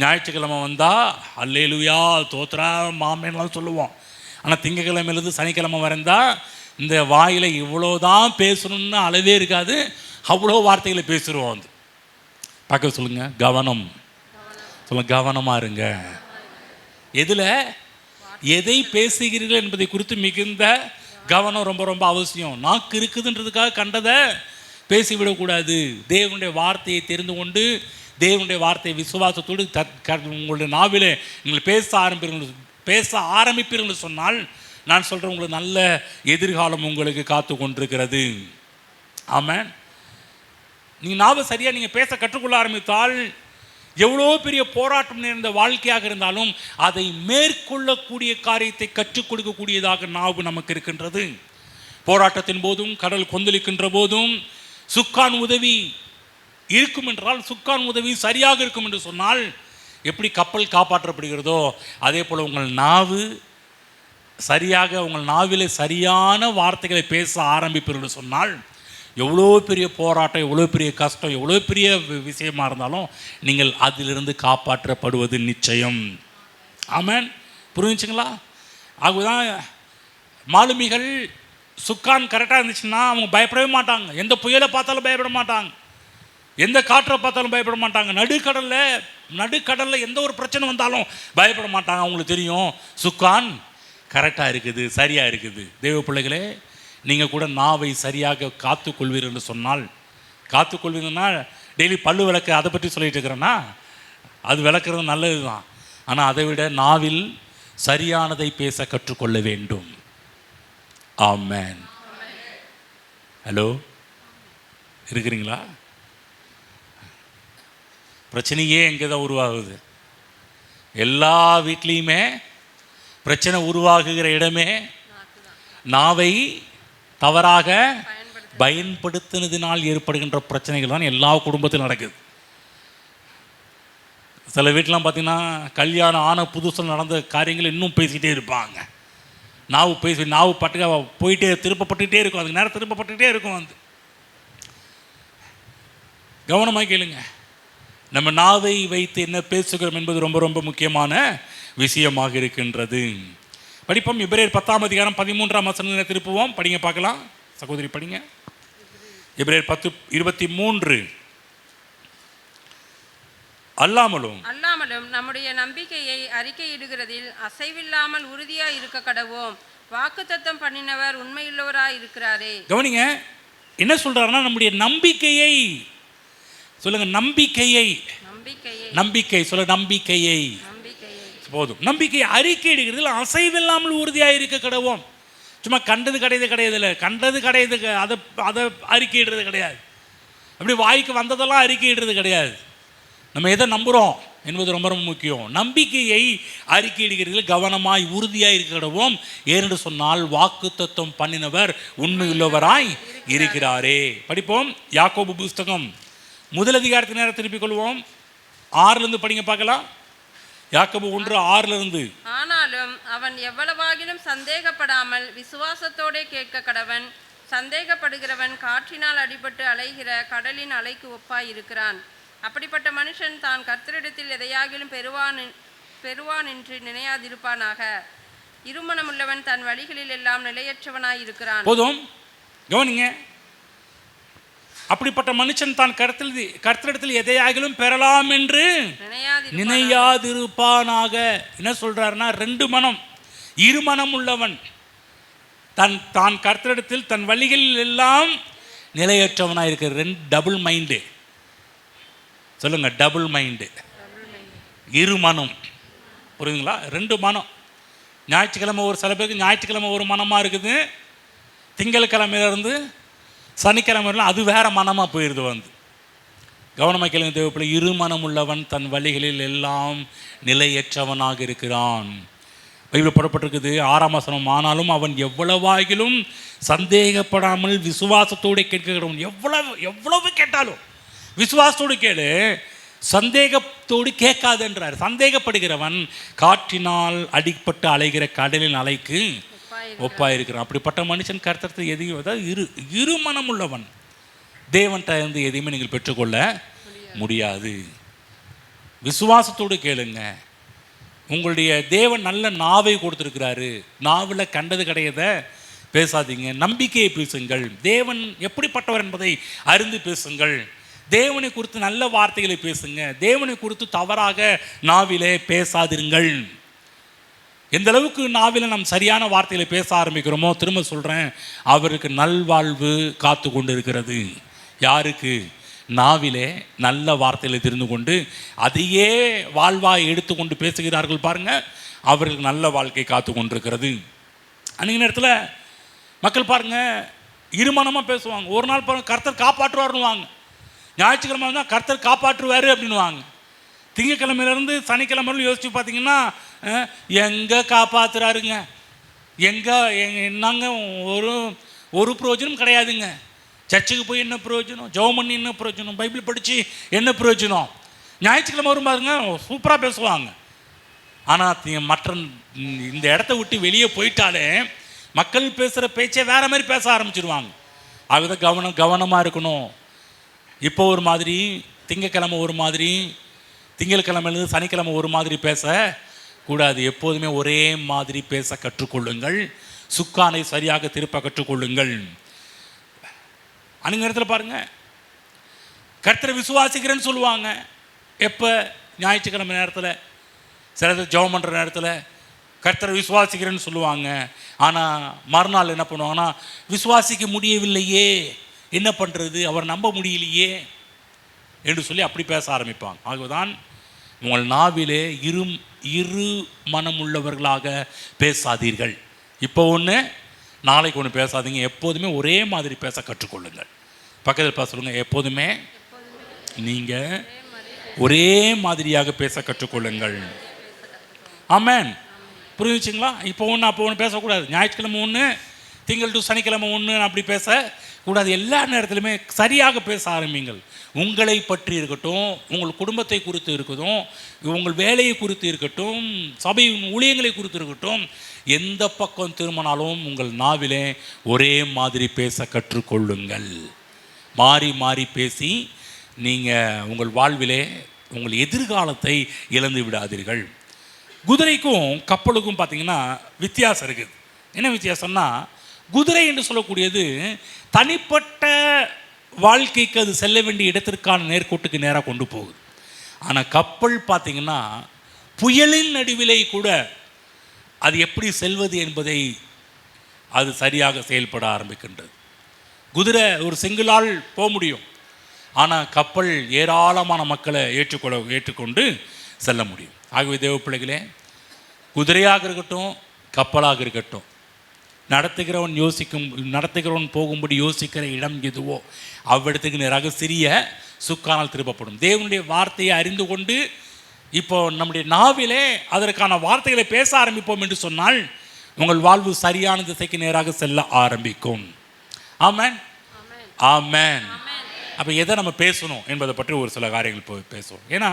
ஞாயிற்றுக்கிழமை வந்தால் அல்லேலூயா தோத்ரா மாமேன்லாம் சொல்லுவோம். ஆனால் திங்கக்கிழமையிலேருந்து சனிக்கிழமை வரைந்தால் இந்த வாயில் இவ்வளோதான் பேசணும்னு அளவே இருக்காது, அவ்வளோ வார்த்தைகளை பேசுகிறோம். பார்க்க சொல்லுங்கள், கவனம் சொல்லுங்கள், கவனமாக இருங்க. எதை பேசுகிறீர்கள் என்பதை குறித்து மிகுந்த கவனம் ரொம்ப ரொம்ப அவசியம். நாக்கு இருக்குதுன்றதுக்காக கண்டதை பேசிவிடக்கூடாது. தேவனுடைய வார்த்தையை தெரிந்து கொண்டு தேவனுடைய வார்த்தையை விசுவாசத்தோடு உங்களுடைய நாவிலே நீங்கள் பேச ஆரம்பிப்பீர்கள் சொன்னால், நான் சொல்கிறேன், உங்களுக்கு நல்ல எதிர்காலம் உங்களுக்கு காத்து கொண்டிருக்கிறது. ஆமாம். நீங்கள் நாவை சரியாக நீங்கள் பேச கற்றுக்கொள்ள ஆரம்பித்தால் எவ்வளோ பெரிய போராட்டம் நிறைந்த வாழ்க்கையாக இருந்தாலும் அதை மேற்கொள்ளக்கூடிய காரியத்தை கற்றுக் கொடுக்கக்கூடியதாக நாவு நமக்கு இருக்கின்றது. போராட்டத்தின் போதும் கடல் கொந்தளிக்கின்ற போதும் சுக்கான் உதவி இருக்கும் என்றால், சுக்கான் உதவி சரியாக இருக்கும் என்று சொன்னால் எப்படி கப்பல் காப்பாற்றப்படுகிறதோ அதே போல் உங்கள் நாவு சரியாக, உங்கள் நாவிலே சரியான வார்த்தைகளை பேச ஆரம்பிப்பீர்கள் சொன்னால் எவ்வளோ பெரிய போராட்டம், எவ்வளோ பெரிய கஷ்டம், எவ்வளோ பெரிய விஷயமா இருந்தாலும் நீங்கள் அதிலிருந்து காப்பாற்றப்படுவது நிச்சயம். ஆமென். புரிஞ்சுங்களா? அதுதான் மாலுமிகள் சுக்கான் கரெக்டாக இருந்துச்சுன்னா அவங்க பயப்படவே மாட்டாங்க. எந்த புயலை பார்த்தாலும் பயப்பட மாட்டாங்க, எந்த காற்றை பார்த்தாலும் பயப்பட மாட்டாங்க. நடுக்கடலில் எந்த ஒரு பிரச்சனை வந்தாலும் பயப்பட மாட்டாங்க. அவங்களுக்கு தெரியும் சுக்கான் கரெக்டாக இருக்குது, சரியாக இருக்குது. தெய்வ பிள்ளைகளே, நீங்கள் கூட நாவை சரியாக காத்துக்கொள்வீர்கள் என்று சொன்னால், காத்துக்கொள்வீங்கன்னா டெய்லி பல்லு விளக்கு அதை பற்றி சொல்லிட்டு இருக்கிறேன்னா அது விளக்குறது நல்லது தான். ஆனால் அதை விட நாவில் சரியானதை பேச கற்றுக்கொள்ள வேண்டும். ஆமென். ஹலோ, இருக்கிறீங்களா? பிரச்சனையே எங்கே தான் உருவாகுது? எல்லா வீட்லேயுமே பிரச்சனை உருவாகுகிற இடமே நாவை தவறாக பயன்படுத்தினதினால் ஏற்படுகின்ற பிரச்சனைகள் தான் எல்லா குடும்பத்திலும் நடக்குது. சில வீட்டிலாம் பார்த்திங்கன்னா கல்யாணம் ஆன புதுசில் நடந்த காரியங்கள் இன்னும் பேசிக்கிட்டே இருப்பாங்க. நாவு பட்டுக்க போயிட்டே திருப்பப்பட்டுகிட்டே இருக்கும். அதுக்கு நேரம் திருப்பப்பட்டுகிட்டே இருக்கும். வந்து கவனமாக கேளுங்க. நம்ம நாவை வைத்து என்ன பேசுகிறோம் என்பது ரொம்ப ரொம்ப முக்கியமான விஷயமாக இருக்கின்றது. படிப்போம். எபிரேயர் 10ஆம் அதிகாரம் 13ஆம் வசனத்தை திருப்புவோம். படிங்க பார்க்கலாம். சகோதரி படிங்க. எபிரேயர் 10:23. அல்லாமலும் நம்முடைய நம்பிக்கையை அறிக்கையிடுகிறதில் அசைவில்லாமல் உறுதியாய் இருக்க கடவோம். வாக்குத்தத்தம் பண்ணினவர் உண்மையுள்ளவராய் இருக்கிறாரே. கவனிங்க, என்ன சொல்றாருன்னா நம்முடைய நம்பிக்கையை சொல்லுங்க. நம்பிக்கை சொல்ல. நம்பிக்கையை போதும். நம்பிக்கை அறிக்கையிடுகிறதில் அசைவில்லாமல் உறுதியாக இருக்க கடவோம். சும்மா கண்டது கிடையாது இல்லை, கண்டது கிடையாது அதை அறிக்கையிடுறது கிடையாது. அப்படி வாய்க்கு வந்ததெல்லாம் அறிக்கையிடுறது கிடையாது. நம்ம எதை நம்புகிறோம் என்பது ரொம்ப ரொம்ப முக்கியம். நம்பிக்கையை அறிக்கையிடுகிறதில் கவனமாய் உறுதியாக இருக்க கடவோம். ஏனென்று சொன்னால் வாக்குத்தத்தம் பண்ணினவர் உண்மையுள்ளவராய் இருக்கிறாரே. படிப்போம். யாக்கோபு புஸ்தகம் 1 அதிகாரத்தின் நேரம் திருப்பிக் கொள்வோம். 6 படிங்க பார்க்கலாம். யாக்கோபு 1:6. ஆனாலும் அவன் எவ்வளவாகிலும் சந்தேகப்படாமல் விசுவாசத்தோட கேட்க கடவன். சந்தேகப்படுகிறவன் காற்றினால் அடிபட்டு அலைகிற கடலின் அலைக்கு ஒப்பாய் இருக்கிறான். அப்படிப்பட்ட மனுஷன் தான் கர்த்தரிடத்தில் எதையாகிலும் பெறுவான் என்று நினையாதிருப்பானாக. இருமனமுள்ளவன் தன் வழிகளில் எல்லாம் நிலையற்றவனாய் இருக்கிறான். போதும், கவனிங்க. அப்படிப்பட்ட மனுஷன் தான் கர்த்தரிடத்தில் எதையாகிலும் பெறலாம் என்று நினையாதிருப்பானாக. என்ன சொல்றாருன்னா, 2 மனம், இருமனம் உள்ளவன் தான் கர்த்தரிடத்தில் தன் வழிகளில் எல்லாம் நிலையற்றவனாக இருக்கிற. டபுள் மைண்டு சொல்லுங்க. டபுள் மைண்டு, இருமனம். புரியுதுங்களா? 2 மனம். ஞாயிற்றுக்கிழமை சில பேருக்கு ஞாயிற்றுக்கிழமை ஒரு மனமாக இருக்குது, திங்கட்கிழமையிலேருந்து சனிக்கிழமைலாம் அது வேற மனமாக போயிடுது. வந்து கவனமாக கேளுங்க தேவப்பிள்ளை. இருமனம் உள்ளவன் தன் வழிகளில் எல்லாம் நிலையற்றவனாக இருக்கிறான். பைபிள் போடப்பட்டிருக்குது 6ஆம் வசனம். ஆனாலும் அவன் எவ்வளவாகிலும் சந்தேகப்படாமல் விசுவாசத்தோடு கேட்கிறவன். எவ்வளவு கேட்டாலும் விசுவாசத்தோடு கேளு, சந்தேகத்தோடு கேட்காதுன்றார். சந்தேகப்படுகிறவன் காற்றினால் அடிப்பட்டு அலைகிற கடலின் அலைக்கு ஒப்பாயிருக்கிறான். அப்படிப்பட்ட மனுஷன் கர்த்தர் எதையும், அதாவது இருமனம் உள்ளவன் தேவன்கிட்ட இருந்து எதையுமே நீங்கள் பெற்றுக்கொள்ள முடியாது. விசுவாசத்தோடு கேளுங்க. உங்களுடைய தேவன் நல்ல நாவை கொடுத்துருக்கிறாரு. நாவில் கண்டது கிடையாத பேசாதீங்க. நம்பிக்கையை பேசுங்கள். தேவன் எப்படிப்பட்டவர் என்பதை அறிந்து பேசுங்கள். தேவனை குறித்து நல்ல வார்த்தைகளை பேசுங்க. தேவனை குறித்து தவறாக நாவிலே பேசாதிருங்கள். எந்த அளவுக்கு நாவில் நாம் சரியான வார்த்தைகளை பேச ஆரம்பிக்கிறோமோ, திரும்ப சொல்கிறேன், அவருக்கு நல்வாழ்வு காத்து கொண்டு இருக்கிறது. யாருக்கு? நாவிலே நல்ல வார்த்தைகளை தெரிந்து கொண்டு அதையே வாழ்வாய் எடுத்துக்கொண்டு பேசுகிறார்கள் பாருங்க, அவர்களுக்கு நல்ல வாழ்க்கை காத்து கொண்டிருக்கிறது. அன்றைய நேரத்தில் மக்கள் பாருங்க இருமனமாக பேசுவாங்க. ஒரு நாள் பாருங்க கர்த்தர் காப்பாற்றுவாருன்னு, ஞாயிற்றுக்கிழமை தான் கர்த்தர் காப்பாற்றுவார் அப்படின்வாங்க. திங்கக்கிழமையிலேருந்து சனிக்கிழமை யோசித்து பார்த்தீங்கன்னா எங்கே காப்பாற்றுறாருங்க, என்னங்க ஒரு பிரயோஜனம் கிடையாதுங்க. சர்ச்சுக்கு போய் என்ன பிரயோஜனம்? ஜெபம் பண்ணி என்ன பிரயோஜனம்? பைபிள் படித்து என்ன பிரயோஜனம்? ஞாயிற்றுக்கிழமை வரும் பாருங்க சூப்பராக பேசுவாங்க. ஆனால் மற்ற இந்த இடத்த விட்டு வெளியே போயிட்டாலே மக்கள் பேசுகிற பேச்சை வேறு மாதிரி பேச ஆரம்பிச்சிடுவாங்க. அதுதான் கவனமாக இருக்கணும். இப்போ ஒரு மாதிரி, திங்கக்கிழமை ஒரு மாதிரி, திங்கட்கிழமையிலேருந்து சனிக்கிழமை ஒரு மாதிரி பேசக்கூடாது. எப்போதுமே ஒரே மாதிரி பேச கற்றுக்கொள்ளுங்கள். சுக்கானை சரியாக திருப்ப கற்றுக்கொள்ளுங்கள். அன்றைய நேரத்தில் பாருங்கள் கர்த்தரை விசுவாசிக்கிறேன்னு சொல்லுவாங்க. எப்போ? ஞாயிற்றுக்கிழமை நேரத்தில், சில ஜெபம் பண்ணுற நேரத்தில் கர்த்தரை விசுவாசிக்கிறேன்னு சொல்லுவாங்க. ஆனால் மறுநாள் என்ன பண்ணுவாங்கன்னா, விசுவாசிக்க முடியவில்லையே, என்ன பண்ணுறது, அவர் நம்ப முடியலையே என்று சொல்லி அப்படி பேச ஆரம்பிப்பாங்க. ஆகவேதான் உங்கள் நாவிலே இரு மனமுள்ளவர்களாக பேசாதீர்கள். இப்போ ஒன்று, நாளைக்கு ஒன்று பேசாதீங்க. எப்போதுமே ஒரே மாதிரி பேச கற்றுக்கொள்ளுங்கள். பக்கத்தில் பேச சொல்லுங்கள், எப்போதுமே நீங்கள் ஒரே மாதிரியாக பேச கற்றுக்கொள்ளுங்கள். ஆமென். புரிஞ்சுச்சிங்களா? இப்போ ஒன்று அப்போ ஒன்று பேசக்கூடாது. ஞாயிற்றுக்கிழமை ஒன்று, திங்கள் டு சனிக்கிழமை ஒன்று அப்படி பேசக்கூடாது. எல்லா நேரத்திலுமே சரியாக பேச ஆரம்பிங்கள். உங்களை பற்றி இருக்கட்டும், உங்கள் குடும்பத்தை குறித்து இருக்கட்டும், உங்கள் வேலையை குறித்து இருக்கட்டும், சபையின் ஊழியங்களை குறித்து இருக்கட்டும், எந்த பக்கம் திரும்பினாலும் உங்கள் நாவிலே ஒரே மாதிரி பேச கற்றுக்கொள்ளுங்கள். மாறி மாறி பேசி நீங்கள் உங்கள் வாழ்விலே உங்கள் எதிர்காலத்தை இழந்து விடாதீர்கள். குதிரைக்கும் கப்பலுக்கும் பார்த்தீங்கன்னா வித்தியாசம் இருக்குது. என்ன வித்தியாசம்னா, குதிரை என்று சொல்லக்கூடியது தனிப்பட்ட வாழ்க்கைக்கு அது செல்ல வேண்டிய இடத்திற்கான நேர்கோட்டுக்கு நேராக கொண்டு போகுது. ஆனால் கப்பல் பார்த்திங்கன்னா புயலின் நடுவிலே கூட அது எப்படி செல்வது என்பதை அது சரியாக செயல்பட ஆரம்பிக்கின்றது. குதிரை ஒரு சிங்கிளால் போக முடியும், ஆனால் கப்பல் ஏராளமான மக்களை ஏற்றுக்கொண்டு செல்ல முடியும். ஆகவே தேவ பிள்ளைகளே, குதிரையாக இருக்கட்டும், கப்பலாக இருக்கட்டும், நடத்துகிறவன் போகும்படி யோசிக்கிற இடம் எதுவோ அவ்விடத்துக்கு நேராக சிறிய சுக்கானால் திருப்பப்படும். தேவனுடைய வார்த்தையை அறிந்து கொண்டு இப்போ நம்முடைய நாவிலே அதற்கான வார்த்தைகளை பேச ஆரம்பிப்போம் என்று சொன்னால் உங்கள் வாழ்வு சரியான திசைக்கு நேராக செல்ல ஆரம்பிக்கும். ஆமென், ஆமென். அப்போ எதை நம்ம பேசணும் என்பதை பற்றி ஒரு சில காரியங்கள் பேசுவோம். ஏன்னா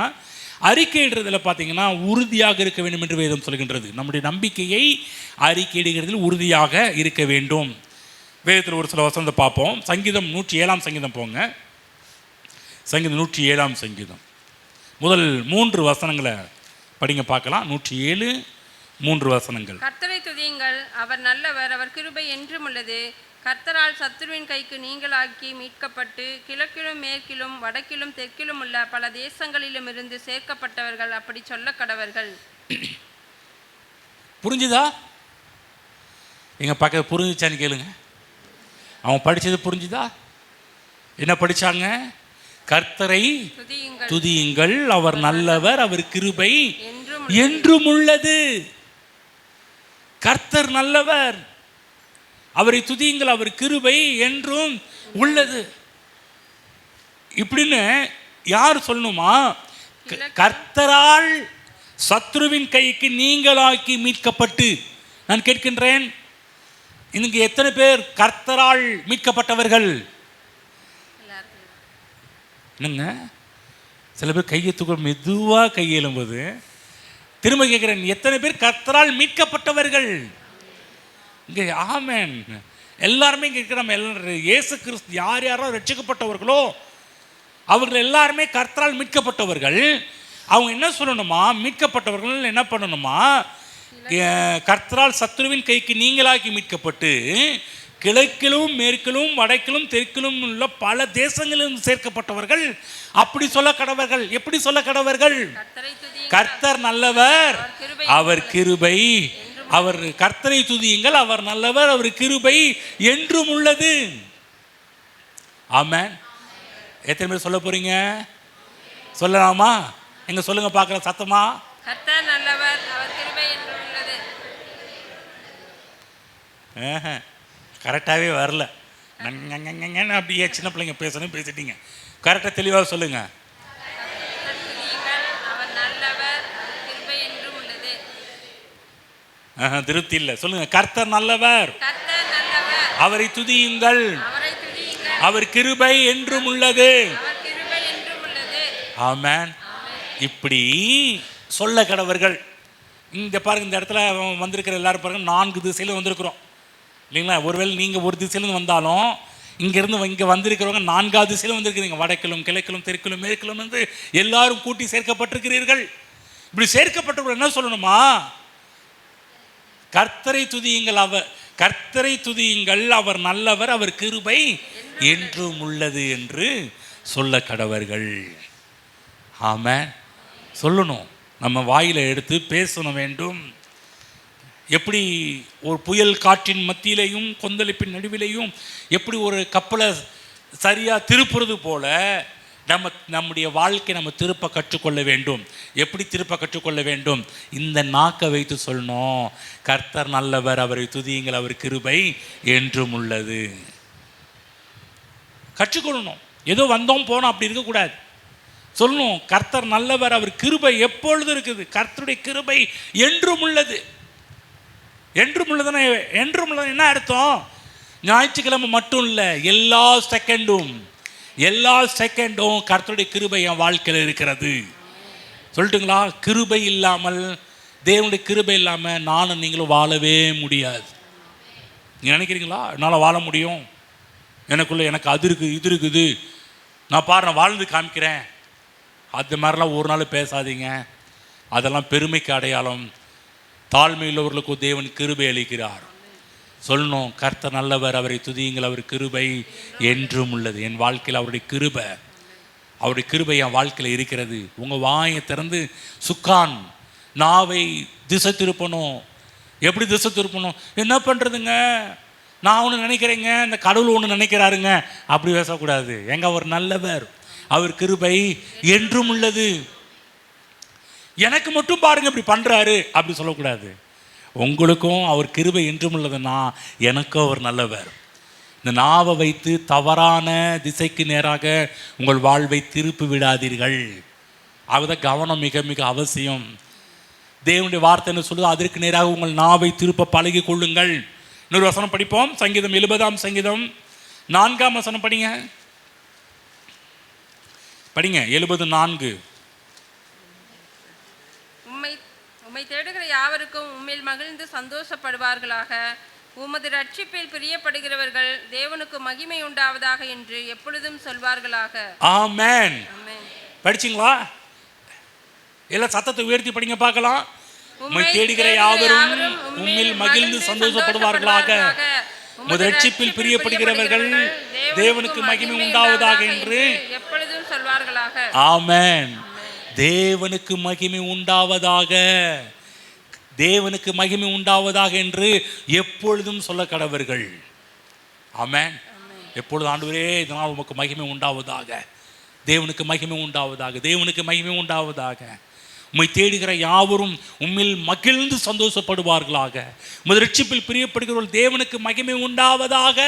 அறிக்கையிடுறதில் பார்த்தீங்கன்னா உறுதியாக இருக்க வேண்டும் என்று வேதம் சொல்கின்றது. நம்முடைய நம்பிக்கையை அறிக்கையிடுகிறதில் உறுதியாக இருக்க வேண்டும். வேதத்தில் ஒரு சில வசனத்தை பார்ப்போம். சங்கீதம் 107 சங்கீதம் போங்க. சங்கீதம் 107 சங்கீதம் முதல் 3 வசனங்களை படிங்க பார்க்கலாம். 107 3 வசனங்கள். கர்த்தரை துதியுங்கள், அவர் நல்லவர், அவர் கிருபை என்றும் உள்ளது. கர்த்தரால் சத்துருவின் கைக்கு நீங்களாக்கி மீட்கப்பட்டு கிழக்கிலும் மேற்கிலும் வடக்கிலும் தெற்கிலும் உள்ள பல தேசங்களிலும் இருந்து சேர்க்கப்பட்டவர்கள் அப்படி சொல்ல கடவர்கள். புரிஞ்சுதா? எங்க பக்கத்து புரிஞ்சுச்சான்னு கேளுங்க. அவன் படிச்சது புரிஞ்சுதா? என்ன படிச்சாங்க? கர்த்தரை துதியுங்கள், அவர் நல்லவர், அவர் கிருபை என்றும் உள்ளது. கர்த்தர் நல்லவர், அவரை துதியுங்கள், அவர் கிருபை என்றும் உள்ளது. இப்படின்னு யார் சொல்லணுமா? கர்த்தரால் சத்ருவின் கைக்கு நீங்களாக்கி மீட்கப்பட்டு. நான் கேட்கின்றேன், இங்கு எத்தனை பேர் கர்த்தரால் மீட்கப்பட்டவர்கள்? என்னங்க, சில பேர் கையை தூக்க மெதுவாக கையெழும்போது திரும்ப கேட்குறேன், எத்தனை பேர் கர்த்தரால் மீட்கப்பட்டவர்கள்? இங்கே ஆமென். எல்லாருமே இங்கே இருக்கிற எல்லாரும் இயேசு கிறிஸ்து யார் யாரோ ரட்சிக்கப்பட்டவர்களோ அவர்கள் எல்லாருமே கர்த்தரால் மீட்கப்பட்டவர்கள். அவங்க என்ன சொல்லணுமா? மீட்கப்பட்டவர்கள் என்ன பண்ணணுமா? கர்த்தரால் சத்துருவின் கைக்கு நீங்களாக்கி மீட்கப்பட்டு கிழக்கிலும் மேற்கிலும் வடக்கிலும் தெற்கிலும் உள்ள பல தேசங்களிலும் சேர்க்கப்பட்டவர்கள் அப்படி சொல்ல கடவர்கள். எப்படி சொல்ல கடவர்கள்? கர்த்தர் நல்லவர், அவர் கிருபை. அவர் கர்த்தரை துதியுங்கள், அவர் நல்லவர், அவர் கிருபை என்றும் உள்ளது. ஆமென். எத்தனை பேர் சொல்ல போறீங்க? சொல்லலாமா? எங்க சொல்லுங்க பார்க்கலாம் சத்தமா. கர்த்தர் நல்லவர், அவர் கிருபை என்றும் உள்ளது. கரெக்டாகவே வரல. அப்படியே சின்ன பிள்ளைங்க பேசணும் பேசிட்டீங்க. கரெக்டாக தெளிவாக சொல்லுங்க. திருப்தி இல்லை. சொல்லுங்க, கர்த்தர் நல்லவர், அவரை துதியுங்கள், அவர் கிருபை என்றும் உள்ளது. ஆமென். இப்படி சொல்ல கடவர்கள். இங்கே பாருங்க, இந்த இடத்துல வந்திருக்கிற எல்லாரும் பாருங்க, 4 திசையில வந்திருக்கிறோம் இல்லைங்களா? ஒருவேளை நீங்கள் ஒரு திசையிலும் வந்தாலும் இங்கேருந்து இங்கே வந்திருக்கிறவங்க 4ஆவது திசையிலும் வந்திருக்கிறீங்க. வடக்கிலும் கிழக்கிலும் தெற்கிலும் மேற்கிலும் வந்து எல்லாரும் கூட்டி சேர்க்கப்பட்டிருக்கிறீர்கள். இப்படி சேர்க்கப்பட்டவர்கள் என்ன சொல்லணுமா? கர்த்தரை துதியுங்கள், கர்த்தரை துதியுங்கள், அவர் நல்லவர், அவர் கிருபை என்றும் உள்ளது என்று சொல்ல கடவர்கள். ஆமென். சொல்லணும், நம்ம வாயில எடுத்து பேசணும் வேண்டும். எப்படி ஒரு புயல் காற்றின் மத்தியிலையும் கொந்தளிப்பின் நடுவிலையும் எப்படி ஒரு கப்பலை சரியாக திருப்புறது போல நம்முடைய வாழ்க்கை நம்ம திருப்ப கற்றுக்கொள்ள வேண்டும். எப்படி திருப்ப கற்றுக்கொள்ள வேண்டும்? இந்த நாக்கை வைத்து சொல்லணும், கர்த்தர் நல்லவர், அவரை துதியுங்கள், அவர் கிருபை என்றும் உள்ளது. கற்றுக்கொள்ளணும். ஏதோ வந்தோம் போனோம் அப்படி இருக்கக்கூடாது. சொல்லணும், கர்த்தர் நல்லவர், அவர் கிருபை எப்பொழுது இருக்குது, கர்த்தருடைய கிருபை என்றும் உள்ளது. என்றும் உள்ளதுன்னா என்றும் உள்ளது என்ன அர்த்தம்? ஞாயிற்றுக்கிழமை மட்டும் இல்லை, எல்லா செகண்டும் கர்த்தருடைய கிருபை என் வாழ்க்கையில் இருக்கிறது. சொல்லட்டுங்களா? கிருபை இல்லாமல், தேவனுடைய கிருபை இல்லாமல் நானும் நீங்களும் வாழவே முடியாது. நீங்கள் நினைக்கிறீங்களா என்னால் வாழ முடியும், எனக்குள்ளே எனக்கு அது இருக்குது இது இருக்குது, நான் பாரு வாழ்ந்து காமிக்கிறேன், அது மாதிரிலாம் ஒரு நாள் பேசாதீங்க. அதெல்லாம் பெருமைக்கு அடையாளம். தாழ்மையுள்ளவர்களுக்கு தேவன் கிருபை அளிக்கிறார். சொல்லணும், கர்த்தர் நல்லவர், அவரை துதியுங்கள், அவர் கிருபை என்றும் உள்ளது. என் வாழ்க்கையில் அவருடைய கிருபை என் வாழ்க்கையில் இருக்கிறது. உங்கள் வாயை திறந்து சுக்கான் நாவை திசை திருப்பணும். எப்படி திசை திருப்பணும்? என்ன பண்ணுறதுங்க, நான் ஒன்று நினைக்கிறேங்க, இந்த கடவுள் ஒன்று நினைக்கிறாருங்க, அப்படி பேசக்கூடாது. எங்க அவர் நல்லவர், அவர் கிருபை என்றும் உள்ளது. எனக்கு மட்டும் பாருங்க இப்படி பண்ணுறாரு அப்படி சொல்லக்கூடாது. உங்களுக்கும் அவர் கிருபை என்றும் உள்ளதுன்னா எனக்கும் அவர் நல்லவர். இந்த நாவை வைத்து தவறான திசைக்கு நேராக உங்கள் வாழ்வை திருப்பி விடாதீர்கள். அதுதான் கவனம் மிக மிக அவசியம். தேவனுடைய வார்த்தை என்ன சொல்லுது? அதற்கு நேராக உங்கள் நாவை திருப்ப பழகி கொள்ளுங்கள். இன்னொரு வசனம் படிப்போம். சங்கீதம் 70 சங்கீதம் 4 வசனம் படிங்க. 70:4. உம்மை தேடுகிற யாவருக்கும் உம்மில் மகிழ்ந்து சந்தோஷப்படுவார்களாக. உமது ரட்சிப்பில் பிரியப்படுகிறவர்கள் தேவனுக்கு மகிமை உண்டாவதாக என்று எப்பொழுதும் சொல்வார்களாக. ஆமென். படிச்சிங்களா? எல்லாம் சத்தத்தை உயர்த்தி படிங்க பார்க்கலாம். உம்மை தேடுகிற யாவரும் உம்மில் மகிழ்ந்து சந்தோஷப்படுவார்களாக. உமது ரட்சிப்பில் பிரியப்படுகிறவர்கள் தேவனுக்கு மகிமை உண்டாவதாக என்று எப்பொழுதும் சொல்வார்களாக. ஆமென். தேவனுக்கு மகிமை உண்டாவதாக, தேவனுக்கு மகிமை உண்டாவதாக என்று எப்பொழுதும் சொல்ல கடவர்கள். ஆமென். எப்பொழுது ஆண்டவரே இதனால் உமக்கு மகிமை உண்டாவதாக, தேவனுக்கு மகிமை உண்டாவதாக, தேவனுக்கு மகிமை உண்டாவதாக. உம்மை தேடுகிற யாவரும் உம்மில் மகிழ்ந்து சந்தோஷப்படுவார்களாக. உமது ரட்சிப்பில் பிரியப்படுகிறவர்கள் தேவனுக்கு மகிமை உண்டாவதாக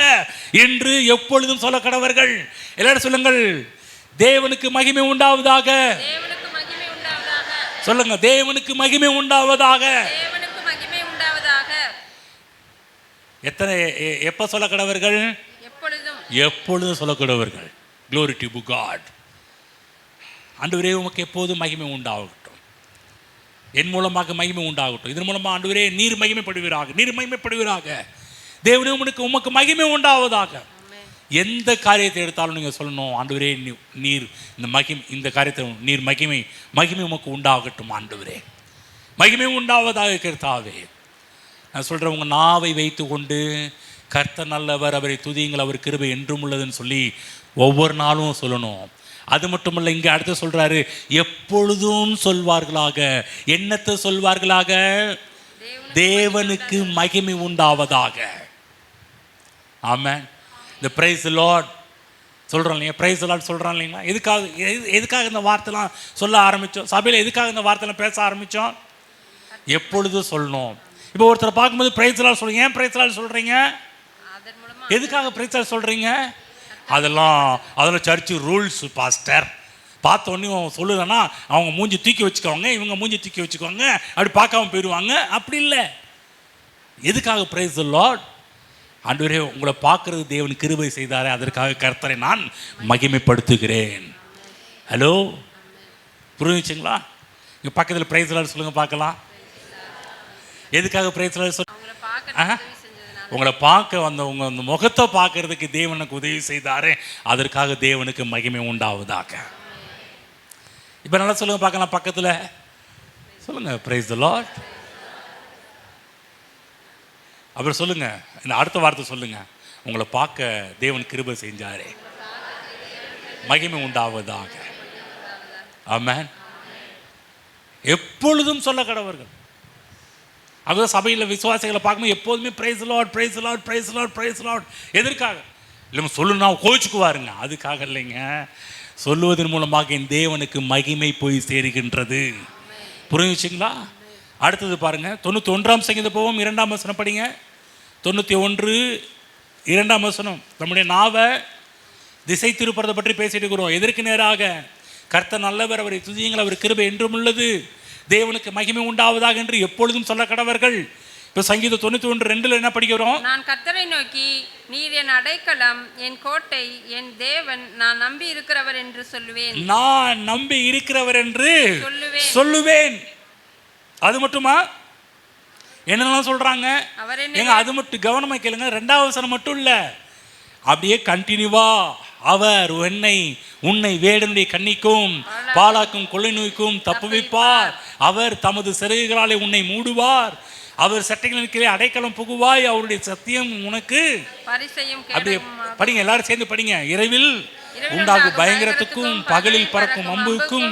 என்று எப்பொழுதும் சொல்ல கடவர்கள். எல்லாரும் சொல்லுங்கள், தேவனுக்கு மகிமை உண்டாவதாக. சொல்லுங்க, தேவனுக்கு மகிமை உண்டாவதாக. எப்ப சொல்ல கடவர்கள்? எப்பொழுதும் சொல்ல கடவர்கள். Glory to God. ஆண்டவரே உமக்கு எப்போதும் மகிமை உண்டாகட்டும், என் மூலமாக மகிமை உண்டாகட்டும், இதன் மூலமாக ஆண்டவரே நீர் மகிமைப்படுவீராக. தேவனே உமக்கு மகிமை உண்டாவதாக. எந்த காரியத்தை எடுத்தாலும் நீங்கள் சொல்லணும், ஆண்டவரே நீர் இந்த காரியத்தை நீர் மகிமை உமக்கு உண்டாகட்டும் ஆண்டவரே, மகிமை உண்டாவதாக கர்த்தாவே. நான் சொல்கிறேன், உங்கள் நாவை வைத்து கொண்டு கர்த்தர் நல்லவர், அவரை துதியுங்கள், அவர் கிருபை என்றும் உள்ளதுன்னு சொல்லி ஒவ்வொரு நாளும் சொல்லணும். அது மட்டுமல்ல, இங்கே அடுத்து சொல்கிறாரு, எப்பொழுதும் சொல்வார்களாக. என்னத்தை சொல்வார்களாக? தேவனுக்கு மகிமை உண்டாவதாக. ஆமென். இந்த பிரைஸ் லார்ட் சொல்கிறோம் இல்லையா, பிரைஸ் லார்ட் சொல்கிறோம் இல்லைங்களா? எதுக்காக இந்த வார்த்தைலாம் சொல்ல ஆரம்பித்தோம்? சபையில் எதுக்காக இந்த வார்த்தைலாம் பேச ஆரம்பித்தோம்? எப்பொழுதும் சொல்லணும். இப்போ ஒருத்தரை பார்க்கும்போது பிரைஸ் லார்ட் சொல்கிறீங்க. ஏன் பிரைஸ் லார்ட் சொல்கிறீங்க? எதுக்காக பிரைஸ் லார்ட் சொல்கிறீங்க? அதெல்லாம் சர்ச்சு ரூல்ஸ் பாஸ்டர். பார்த்த உடனே சொல்லலைன்னா அவங்க மூஞ்சி தூக்கி வச்சுக்கோங்க, இவங்க மூஞ்சி தூக்கி வச்சுக்கோங்க, அப்படி பார்க்காம போயிடுவாங்க. அப்படி இல்லை. எதுக்காக பிரைஸ் தி லார்ட்? ஆண்டவரே உங்களை பார்க்கறது தேவன் கிருபை செய்தாரே, அதற்காக கர்த்தரை நான் மகிமைப்படுத்துகிறேன். ஹலோ, புரிஞ்சுங்களா? இங்கே பக்கத்தில் பிரைஸ் லார்ட் சொல்லுங்க பார்க்கலாம். எதுக்காக பிரைஸ் லார்ட் சொல்லுங்க? உங்களை பார்க்க வந்தவங்க அந்த முகத்தை பார்க்கறதுக்கு தேவனுக்கு உதவி செய்தாரே, அதற்காக தேவனுக்கு மகிமை உண்டாவதாக. இப்போ நல்லா சொல்லுங்க பார்க்கலாம், பக்கத்தில் சொல்லுங்க பிரைஸ் தி லார்ட். அப்புறம் சொல்லுங்க, இந்த அடுத்த வார்த்தை சொல்லுங்க, உங்களை பார்க்க தேவன் கிருபை செஞ்சாரே, மகிமை உண்டாவதாக. ஆமென். எப்பொழுதும் சொல்ல கடவர்கள். அதுவும் சபையில் விசுவாசிகளை பார்க்கும்போது எப்போதுமே praise Lord praise Lord praise Lord praise Lord. எதற்காக? இல்லை சொல்லணும்னா கோவிச்சுக்குவாருங்க. அதுக்காக இல்லைங்க, சொல்லுவதன் மூலமாக என் தேவனுக்கு மகிமை போய் சேருகின்றது. புரிஞ்சுச்சிங்களா? அடுத்தது பாருங்க, 91ஆம் சங்கீதம் போவோம், 2ஆம் வசனம் படிங்க. 91 2ஆம் வசனம். நம்முடைய நாவை திசை திருப்புறதை பற்றி பேசிட்டு இருக்கிறோம். எதற்கு நேராக? கர்த்தர் நல்லவர், அவரை துதியுங்கள், அவர் கிருபை என்றும் உள்ளது, தேவனுக்கு மகிமை உண்டாவதாக என்று எப்பொழுதும் சொல்ல கடவர்கள். இப்போ சங்கீதம் 91:2 என்ன படிக்கிறோம்? நான் கர்த்தரை நோக்கி, நீர் என் அடைக்கலம், என் கோட்டை, என் தேவன், நான் நம்பி இருக்கிறவர் என்று சொல்லுவேன். நான் நம்பி இருக்கிறவர் என்று சொல்லுவேன். அது மட்டுமா? என்னெல்லாம் சொல்றாங்க ஏங்க? அது மட்டும் கவனமா கேளுங்க. 2ஆம் வசனம் மட்டும் இல்ல, அப்படியே கண்டினியூவா அவர் உன்னை வேடனுடைய கண்ணிக்கும் பாலாக்கும் கொள்ளை நோய்க்கும் தப்புவிப்பார், அவர் தமது சிறகுகளாலே உன்னை மூடுவார், அவர் சட்டைகளின் கீழே அடைக்கலம் புகுவாய், அவருடைய சத்தியம் உனக்கு. அப்படி படிங்க, எல்லாரும் சேர்ந்து படிங்க. இரவில் உண்டாகும் பயங்கரத்துக்கும் பகலில் பறக்கும் அம்புக்கும்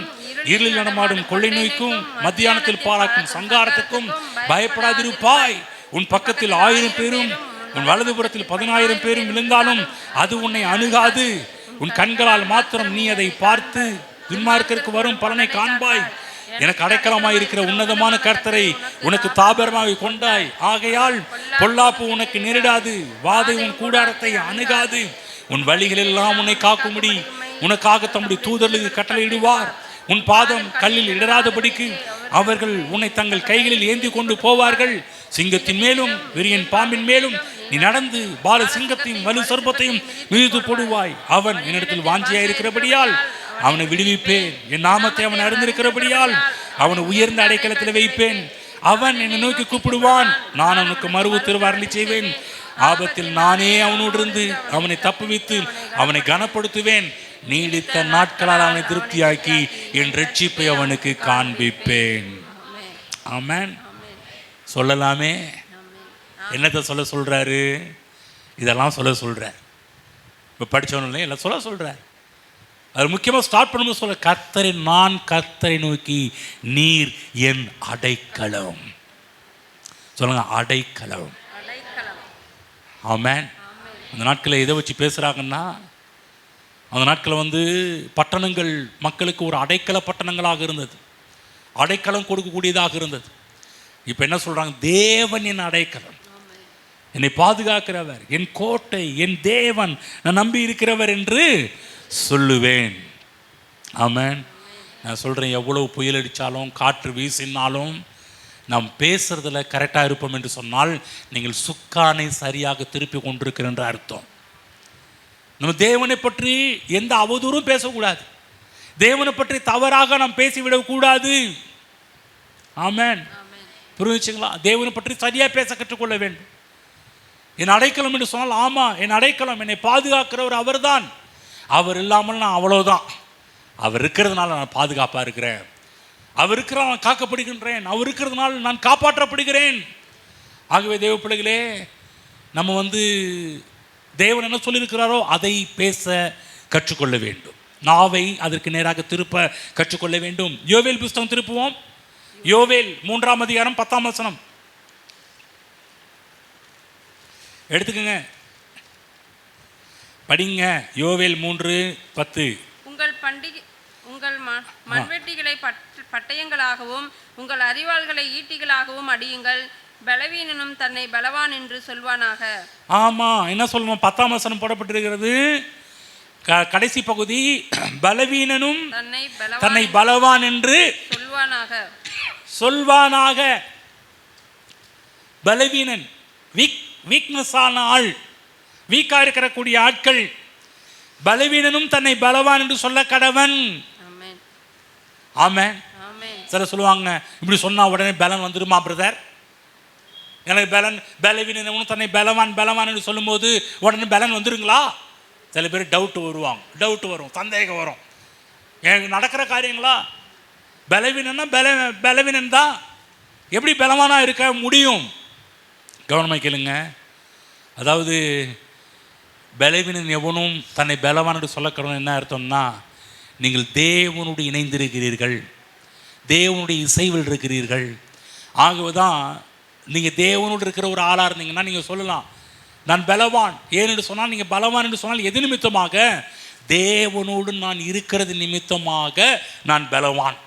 இருளில் நடமாடும் கொள்ளை நோய்க்கும் மத்தியானத்தில் பாலாக்கும் சங்காரத்துக்கும் பயப்படாதிருப்பாய். உன் பக்கத்தில் 1000 பேரும் உன் வலதுபுறத்தில் 10,000 பேரும் விழுந்தாலும் அது உன்னை அணுகாது. உன் கண்களால் மாத்திரம் நீ அதை பார்த்து துன்மார்க்கருக்கு வரும் பலனை காண்பாய். எனக்கு அடைக்கலமாய் இருக்கிற உன்னதமான கர்த்தரை உனக்கு தாபரமாக கொண்டாய், ஆகையால் பொல்லாப்பு உனக்கு நேரிடாது, வாதை உன் கூடாரத்தை அணுகாது. உன் வழிகளெல்லாம் உன்னை காக்கும்படி உனக்காக தம்முடைய தூதர்களுக்கு கட்டளையிடுவார். உன் பாதம் கல்லில் இடராதபடிக்கு அவர்கள் உன்னை தங்கள் கைகளில் ஏந்தி கொண்டு போவார்கள். சிங்கத்தின் மேலும் விரியன் பாம்பின் மேலும் நீ நடந்து பால சிங்கத்தையும் வலு சர்ப்பத்தையும் மிதித்து போடுவாய். அவன் என்னிடத்தில் வாஞ்சியாய் இருக்கிறபடியால் அவனை விடுவிப்பேன், என் நாமத்தை அவன் அறிந்திருக்கிறபடியால் அவனை உயர்ந்த அடைக்கலத்தில் வைப்பேன். அவன் என்னை நோக்கி கூப்பிடுவான், நான் அவனுக்கு மறுவு திருவாரளி செய்வேன். ஆபத்தில் நானே அவனோடு இருந்து அவனை தப்புவித்து அவனை கனப்படுத்துவேன். நீடித்த நாட்களால் அவனை திருப்தியாக்கி என் ரட்சிப்பை அவனுக்கு காண்பிப்பேன். ஆமென். சொல்லலாமே. என்னத்தை சொல்றாரு? இதெல்லாம் சொல்றார். இப்போ படித்தவனே எல்லாம் சொல்றார். அது முக்கியமாக ஸ்டார்ட் பண்ணும்போது சொல்ல, நான் கர்த்தரை நோக்கி, நீர் என் அடைக்கலம். சொல்லுங்க, அடைக்கலம். ஆமென். அந்த நாட்களில் எதை வச்சு பேசுகிறாங்கன்னா, அந்த நாட்களில் பட்டணங்கள் மக்களுக்கு ஒரு அடைக்கல பட்டணங்களாக இருந்தது, அடைக்கலம் கொடுக்கக்கூடியதாக இருந்தது. இப்போ என்ன சொல்கிறாங்க? தேவன் என் அடைக்கலம், என்னை பாதுகாக்கிறவர், என் கோட்டை, என் தேவன், நான் நம்பி இருக்கிறவர் என்று சொல்லுவேன். ஆமென். நான் சொல்கிறேன், எவ்வளவு புயல் அடித்தாலும் காற்று வீசினாலும் நாம் பேசுறதுல கரெக்டாக இருப்போம் என்று சொன்னால் நீங்கள் சுக்கானை சரியாக திருப்பி கொண்டிருக்கிற என்ற அர்த்தம். நம்ம தேவனை பற்றி எந்த அவதூறும் பேசக்கூடாது, தேவனை பற்றி தவறாக நாம் பேசிவிடக்கூடாது. ஆமென். புரிஞ்சுங்களா? தேவனை பற்றி சரியாக பேச கற்றுக்கொள்ள வேண்டும். என் அடைக்கலம் என்று சொன்னால், ஆமாம், என் அடைக்கலம், என்னை பாதுகாக்கிறவர் அவர் தான். அவர் இல்லாமல் நான் அவ்வளோதான். அவர் இருக்கிறதுனால நான் பாதுகாப்பாக இருக்கிறேன், அவர் இருக்கிறால் நான் காக்கப்படுகின்றேன், அவர் இருக்கிறதுனால நான் காப்பாற்றப்படுகிறேன். ஆகவே தேவ பிள்ளைகளே, நம்ம தேவன் என்ன சொல்லியிருக்கிறாரோ அதை பேச கற்றுக்கொள்ள வேண்டும். நாவை அதற்கு நேராக திருப்ப கற்றுக்கொள்ள வேண்டும். யோவேல் புஸ்தகம் திருப்புவோம். யோவேல் 3ஆம் அதிகாரம் 10ஆம் வசனம் எடுத்துக்கங்க, படிங்க. யோவேல் 3:10. உங்கள் மண்வெட்டிகளை பட்டயங்களாகவும் உங்கள் அறிவாள்களை ஈட்டிகளாகவும் அடியுங்கள், பலவீனனும் தன்னை பலவான் என்று சொல்வானாக. ஆமா, என்ன சொல்லணும்? 10ஆம் வசனம் போடப்பட்டிருக்கிறது. கடைசி பகுதி, பலவீனனும் தன்னை பலவான் என்று சொல்வானாக. பலவீனன், வீக்னஸ் ஆன ஆள், வீக்கா இருக்கக்கூடிய ஆட்கள், பலவீனனும் தன்னை பலவான் என்று சொல்ல கடவன். ஆமென். சில சொல்லுவாங்க, இப்படி சொன்னா உடனே பலன் வந்துருமா பிரதர்? எனக்கு பலவீனனும் தன்னை பலவான் என்று சொல்லும்போது உடனே பலன் வந்துருங்களா? சில பேர் டவுட் வரும், சந்தேகம் வரும். எனக்கு நடக்கிற காரியங்களா? பலவீனன் தான் எப்படி பலவானா இருக்க முடியும்? கவனமாக கேளுங்க. அதாவது பலவீனன் எவனும் தன்னை பலவான் என்று சொல்லக்கணும் என்ன அர்த்தம்னா, நீங்கள் தேவனோடு இணைந்திருக்கிறீர்கள், தேவனுடைய இசைவில் இருக்கிறீர்கள். ஆகவேதான் நீங்கள் தேவனோடு இருக்கிற ஒரு ஆளாக இருந்தீங்கன்னா நீங்கள் சொல்லலாம், நான் பலவான். ஏனென்று சொன்னால், நீங்கள் பலவான் என்று சொன்னால் எது நிமித்தமாக? தேவனோடு நான் இருக்கிறது நிமித்தமாக நான் பலவான்.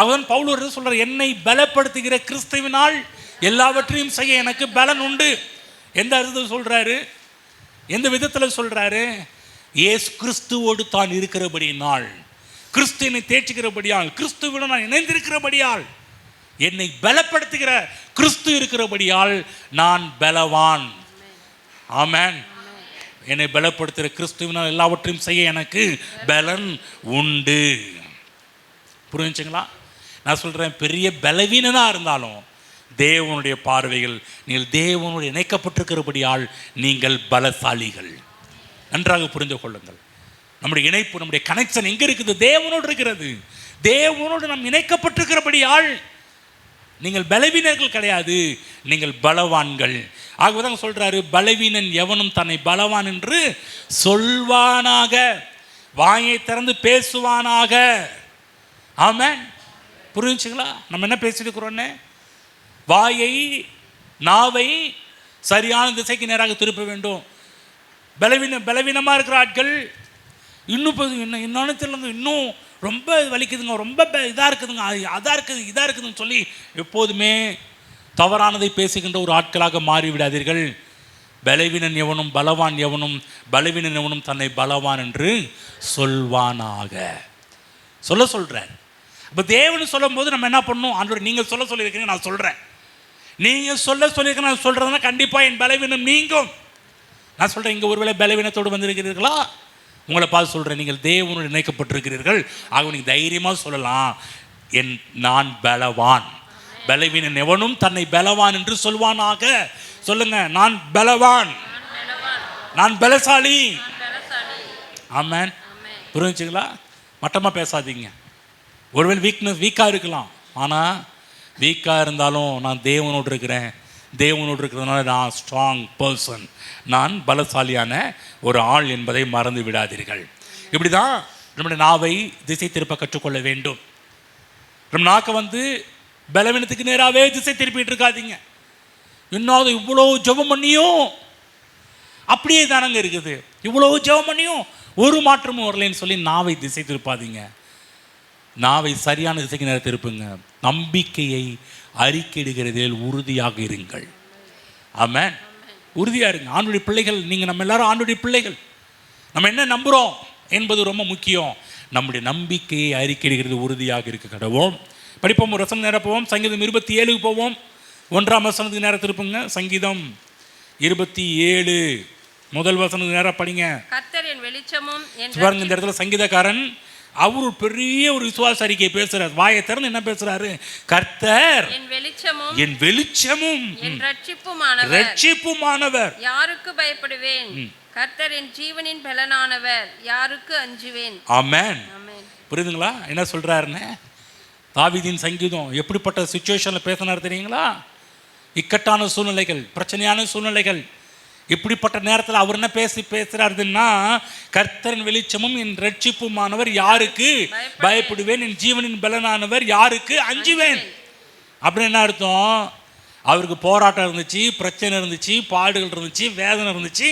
அவன் பவுல் சொல்றார், என்னை பலப்படுத்துகிற கிறிஸ்துவினால் எல்லாவற்றையும் செய்ய எனக்கு பலன் உண்டு. எந்த அர்த்தத்தில் சொல்றாரு? எந்த விதத்தில் சொல்றாரு? இயேசு கிறிஸ்துவோடு தான் இருக்கிறபடியால், கிறிஸ்து என்னை தேற்றுகிறபடியால், கிறிஸ்துவோடு நான் இணைந்திருக்கிறபடியால், என்னை பலப்படுத்துகிற கிறிஸ்து இருக்கிறபடியால் நான் பலவான். ஆமென். என்னை பலப்படுத்துகிற கிறிஸ்துவினால் எல்லாவற்றையும் செய்ய எனக்கு பலன் உண்டு. புரிஞ்சுங்களா? நான் சொல்கிறேன், பெரிய பலவீனனாக இருந்தாலும் தேவனுடைய பார்வைகள் நீங்கள் தேவனோடு இணைக்கப்பட்டிருக்கிறபடியால் நீங்கள் பலசாலிகள். நன்றாக புரிந்து கொள்ளுங்கள். நம்முடைய இணைப்பு, நம்முடைய கனெக்ஷன் எங்கே இருக்குது? தேவனோடு இருக்கிறது. தேவனோடு நாம் இணைக்கப்பட்டிருக்கிறபடியால் நீங்கள் பலவீனர்கள் கிடையாது, நீங்கள் பலவான்கள். ஆகவேதான் சொல்றாரு, பலவீனன் எவனும் தன்னை பலவான் என்று சொல்வானாக, வாயை திறந்து பேசுவானாக. ஆமென். புரிஞ்சுங்களா? நம்ம என்ன பேசிட்டு இருக்கிறோன்னு? வாயை, நாவை சரியான திசைக்கு நேராக திருப்ப வேண்டும். பலவீனமாக இருக்கிற ஆட்கள் இன்னும் தெரியலங்க, இன்னும் ரொம்ப வலிக்குதுங்க, ரொம்ப இதாக இருக்குதுங்க, அதாக இருக்குது, இதாக இருக்குதுன்னு சொல்லி எப்போதுமே தவறானதை பேசுகின்ற ஒரு ஆட்களாக மாறிவிடாதீர்கள். பலவீனன் எவனும் பலவான் எவனும், பலவீனன் எவனும் தன்னை பலவான் என்று சொல்வானாக சொல்கிறார். இப்போ தேவன் சொல்லும் போது நம்ம என்ன பண்ணணும்? ஆண்டவர் நீங்கள் சொல்லியிருக்கீங்க, நான் சொல்கிறேன். நீங்கள் சொல்லியிருக்கேன் நான் சொல்கிறதுனா கண்டிப்பாக என் பலவீனம் நீங்கும். நான் சொல்கிறேன், இங்கே ஒருவேளை பலவீனத்தோடு வந்திருக்கிறீர்களா? உங்களை பார்த்து சொல்கிறேன், நீங்கள் தேவனோடு இணைக்கப்பட்டிருக்கிறீர்கள். ஆக நீங்கள் தைரியமாக சொல்லலாம், நான் பலவான். பலவீனன் எவனும் தன்னை பலவான் என்று சொல்வானாக. சொல்லுங்க, நான் பலவான், நான் பலசாலி. ஆமென். புரிஞ்சுங்களா? மட்டமாக பேசாதீங்க. ஒருவேளை வீக்காக இருக்கலாம், ஆனால் வீக்காக இருந்தாலும் நான் தேவனோடு இருக்கிறேன், தேவனோடு இருக்கிறதுனால நான் ஸ்ட்ராங் பர்சன், நான் பலசாலியான ஒரு ஆள் என்பதை மறந்து விடாதீர்கள். இப்படி தான் நம்முடைய நாவை திசை திருப்ப கற்றுக்கொள்ள வேண்டும். நம்ம நாக்கை பலவீனத்துக்கு நேராகவே திசை திருப்பிட்டு இருக்காதீங்க. இன்னும் இவ்வளோ ஜெபம் பண்ணியும் அப்படியே தானங்க இருக்குது, இவ்வளோ ஜெபம் பண்ணியும் ஒரு மாற்றமும் வரலைன்னு சொல்லி நாவை திசை திருப்பாதீங்க. நாவை சரியான திசைக்கு நேரம் திருப்புங்க. நம்பிக்கையை அறிக்கையிடுகிறதில் உறுதியாக இருங்கள். ஆமென். உறுதியாக இருங்க. ஆண்டுடைய பிள்ளைகள் நீங்கள், நம்ம எல்லாரும் ஆண்டுடைய பிள்ளைகள். நம்ம என்ன நம்புகிறோம் என்பது ரொம்ப முக்கியம். நம்முடைய நம்பிக்கையை அறிக்கையிடுகிறது உறுதியாக இருக்க கடவோம். படிப்போம், ஒரு வசனம் நேரம் போவோம். சங்கீதம் 27 போவோம். 1ஆம் வசனத்துக்கு நேரம் திருப்புங்க. சங்கீதம் 27 முதல் வசனத்துக்கு நேரம் படிங்க. கர்த்தர் என் வெளிச்சமும். பாருங்க, இந்த இடத்துல சங்கீதக்காரன் அவர் ஒரு பெரிய ஒரு விசுவாச அறிக்கை பேசுறார். வாயை திறந்து என்ன பேசுறாரு? கர்த்தர் என் வெளிச்சமும் ரட்சிப்புமானவர், யாருக்கு பயப்படுவேன்? கர்த்தர் என் ஜீவனின் பலனானவர், யாருக்கு அஞ்சுவேன்? ஆமென். புரியுதுங்களா என்ன சொல்றாருன்னு? தாவீதின் சங்கீதம் எப்படிப்பட்ட சிச்சுவேஷன்ல பேசினார் தெரியுங்களா? இக்கட்டான சூழ்நிலைகள், பிரச்சனையான சூழ்நிலைகள், இப்படிப்பட்ட நேரத்தில் அவர் என்ன பேசுறாருன்னா, கர்த்தரின் வெளிச்சமும் என் ரட்சிப்புமானவர், யாருக்கு பயப்படுவேன்? என் ஜீவனின் பலனானவர், யாருக்கு அஞ்சுவேன்? அப்படின்னு என்ன அர்த்தம்? அவருக்கு போராட்டம் இருந்துச்சு, பிரச்சனை இருந்துச்சு, பாடுகள் இருந்துச்சு, வேதனை இருந்துச்சு.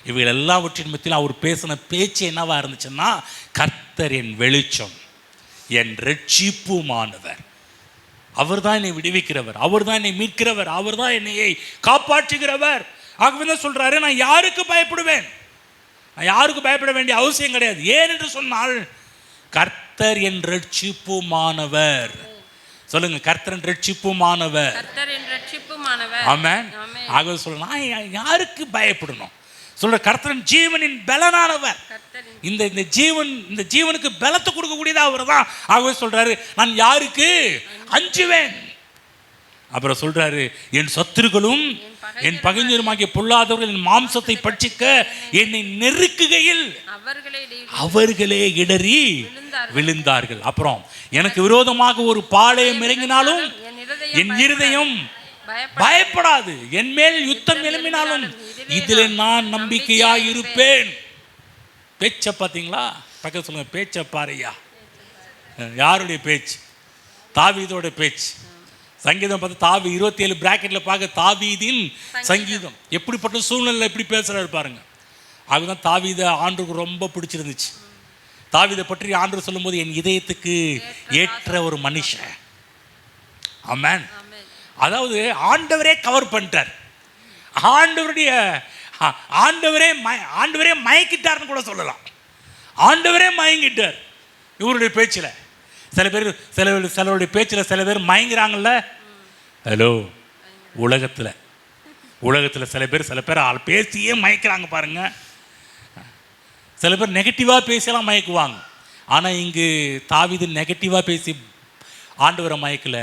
இவைகள் எல்லாவற்றின் மத்தியில் அவர் பேசின பேச்சு என்னவா இருந்துச்சுன்னா, கர்த்தர் என் வெளிச்சம், என் ரட்சிப்புமானவர், அவர் தான் என்னை விடுவிக்கிறவர், அவர் தான் என்னை மீட்கிறவர், அவர் தான் என்னை காப்பாற்றுகிறவர். ஆகவே தான் சொல்றாரு, நான் யாருக்கு பயப்படுவேன்? நான் யாருக்கு பயப்பட வேண்டிய அவசியம் கிடையாது. ஏன் என்று சொன்னால், கர்த்தர் என் ரட்சிப்புமானவர். சொல்லுங்க, கர்த்தர் என் ரட்சிப்புமானவர். ஆமென். ஆகவே சொல்ல, நான் யாருக்கு பயப்படணும்? சொல்ற, கர்த்தரின் ஜீவனின் பலனானவர். இந்த ஜீவனுக்கு பலத்தை கொடுக்கக்கூடியது அவர் தான். ஆகவே சொல்றாரு, நான் யாருக்கு அஞ்சுவேன்? அப்புறம் சொல்றாரு, என் சத்துருக்களும் என் பகைஞருமாகிய பொல்லாதவர்கள் என் மாம்சத்தை பட்சிக்க என்னை நெருக்குகையில் அவர்களே இடறி விழுந்தார்கள். அப்புறம் எனக்கு விரோதமாக ஒரு பாளையம் இறங்கினாலும் என் இருதயம் பயப்படாது, என் மேல் யுத்தம் எழும்பினாலும் இதில் நான் நம்பிக்கையாய் இருப்பேன். பேச்ச பார்த்தீங்களா? பக்கத்துல சொல்லுங்க, பேச்ச பாருயா. யாருடைய பேச்சு? தாவீதோட பேச்சு. சங்கீதம் பார்த்து தாவி 27 பிராக்கெட்டில் பார்க்க தாவீதின் சங்கீதம். எப்படிப்பட்ட சூழ்நிலை எப்படி பேசுகிறாரு பாருங்க. அதுதான் தாவீதை ஆண்டவருக்கு ரொம்ப பிடிச்சிருந்துச்சு. தாவீதை பற்றி ஆண்டவர் சொல்லும்போது என் இதயத்துக்கு ஏற்ற ஒரு மனுஷன். ஆமென். அதாவது ஆண்டவரே கவர் பண்ணிட்டார். ஆண்டவரே மயக்கிட்டார்னு கூட சொல்லலாம். ஆண்டவரே மயங்கிட்டார் இவருடைய பேச்சில். சிலருடைய பேச்சில் சில பேர் மயங்குறாங்கல்ல. ஹலோ, உலகத்தில் சில பேர் பேசியே மயக்கிறாங்க பாருங்க. சில பேர் நெகட்டிவாக பேசியெல்லாம் மயக்குவாங்க. ஆனால் இங்கு தாவீது நெகட்டிவாக பேசி ஆண்டவரை மயக்கல.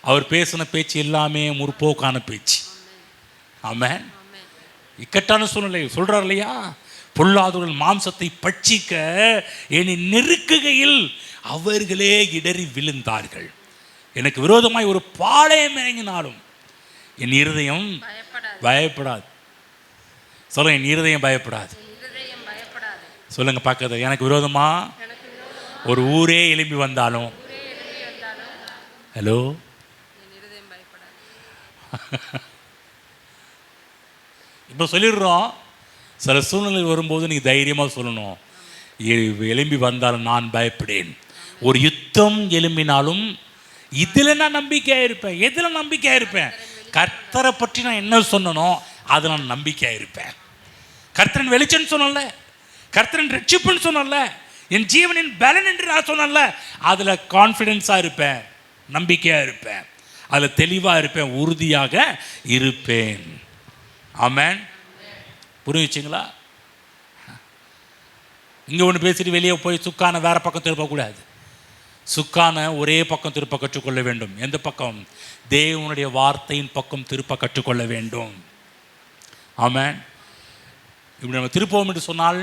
அவர் பேசின பேச்சு எல்லாமே முற்போக்கான பேச்சு. ஆமென். இக்கட்டான சூழ்நிலை சொல்றார் இல்லையா, பொல்லாதவர்கள் மாம்சத்தை பட்சிக்க என்னை நெருக்குகையில் அவர்களே இடறி விழுந்தார்கள். எனக்கு விரோதமாய் ஒரு பாளையம் இறங்கினாலும் என் இருதயம் பயப்படாது. சொல்லுங்க, என் இருதயம் பயப்படாது. சொல்லுங்க பார்க்காத, எனக்கு விரோதமா ஒரு ஊரே எழும்பி வந்தாலும். ஹலோ, இப்போ சொல்லிடுறோம். சில சூழ்நிலை வரும்போது நீங்கள் தைரியமாக சொல்லணும், எழும்பி வந்தாலும் நான் பயப்படேன். ஒரு யுத்தம் எழும்பினாலும் இதில் நான் நம்பிக்கையாக இருப்பேன். எதில் நம்பிக்கையாக இருப்பேன்? கர்த்தரை பற்றி நான் என்ன சொன்னனோ அதில் நான் நம்பிக்கையாக இருப்பேன். கர்த்தரின் வெளிச்சம்னு சொன்னல, கர்த்தரின் ரட்சிப்புன்னு சொன்னல, என் ஜீவனின் பலன் என்று நான் சொன்னல, அதில் கான்ஃபிடென்ஸாக இருப்பேன், நம்பிக்கையாக இருப்பேன், அதில் தெளிவாக இருப்பேன், உறுதியாக இருப்பேன். ஆமென். புரிஞ்சுச்சிங்களா? இங்கே ஒன்று பேசிட்டு வெளியே போய் சுக்கான வேற பக்கம் திருப்பக்கூடாது. சுக்கான ஒரே பக்கம் திருப்ப கற்றுக்கொள்ள வேண்டும். எந்த பக்கம்? தேவனுடைய வார்த்தையின் பக்கம் திருப்ப கற்றுக்கொள்ள வேண்டும். ஆமென். இப்படி நம்ம திருப்போம் என்று சொன்னால்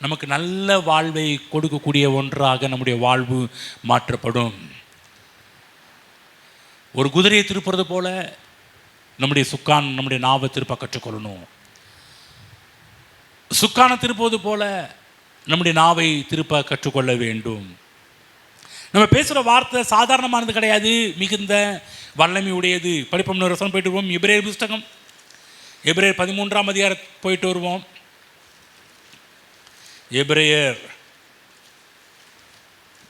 நமக்கு நல்ல வாழ்வை கொடுக்கக்கூடிய ஒன்றாக நம்முடைய வாழ்வு மாற்றப்படும். ஒரு குதிரையை திருப்புறது போல நம்முடைய சுக்கான் நம்முடைய நாவை திருப்ப கற்றுக்கொள்ளணும். சுக்கான திருப்புவது போல நம்முடைய நாவை திருப்ப கற்றுக்கொள்ள வேண்டும். நம்ம பேசுகிற வார்த்தை சாதாரணமானது கிடையாது, மிகுந்த வல்லமை உடையது. படிப்போம், இன்னொரு வசனம் போயிட்டு வருவோம். எபிரேயர் புஸ்தகம், எபிரேயர் 13ஆம் அதிகாரம் போயிட்டு வருவோம். எபிரேயர்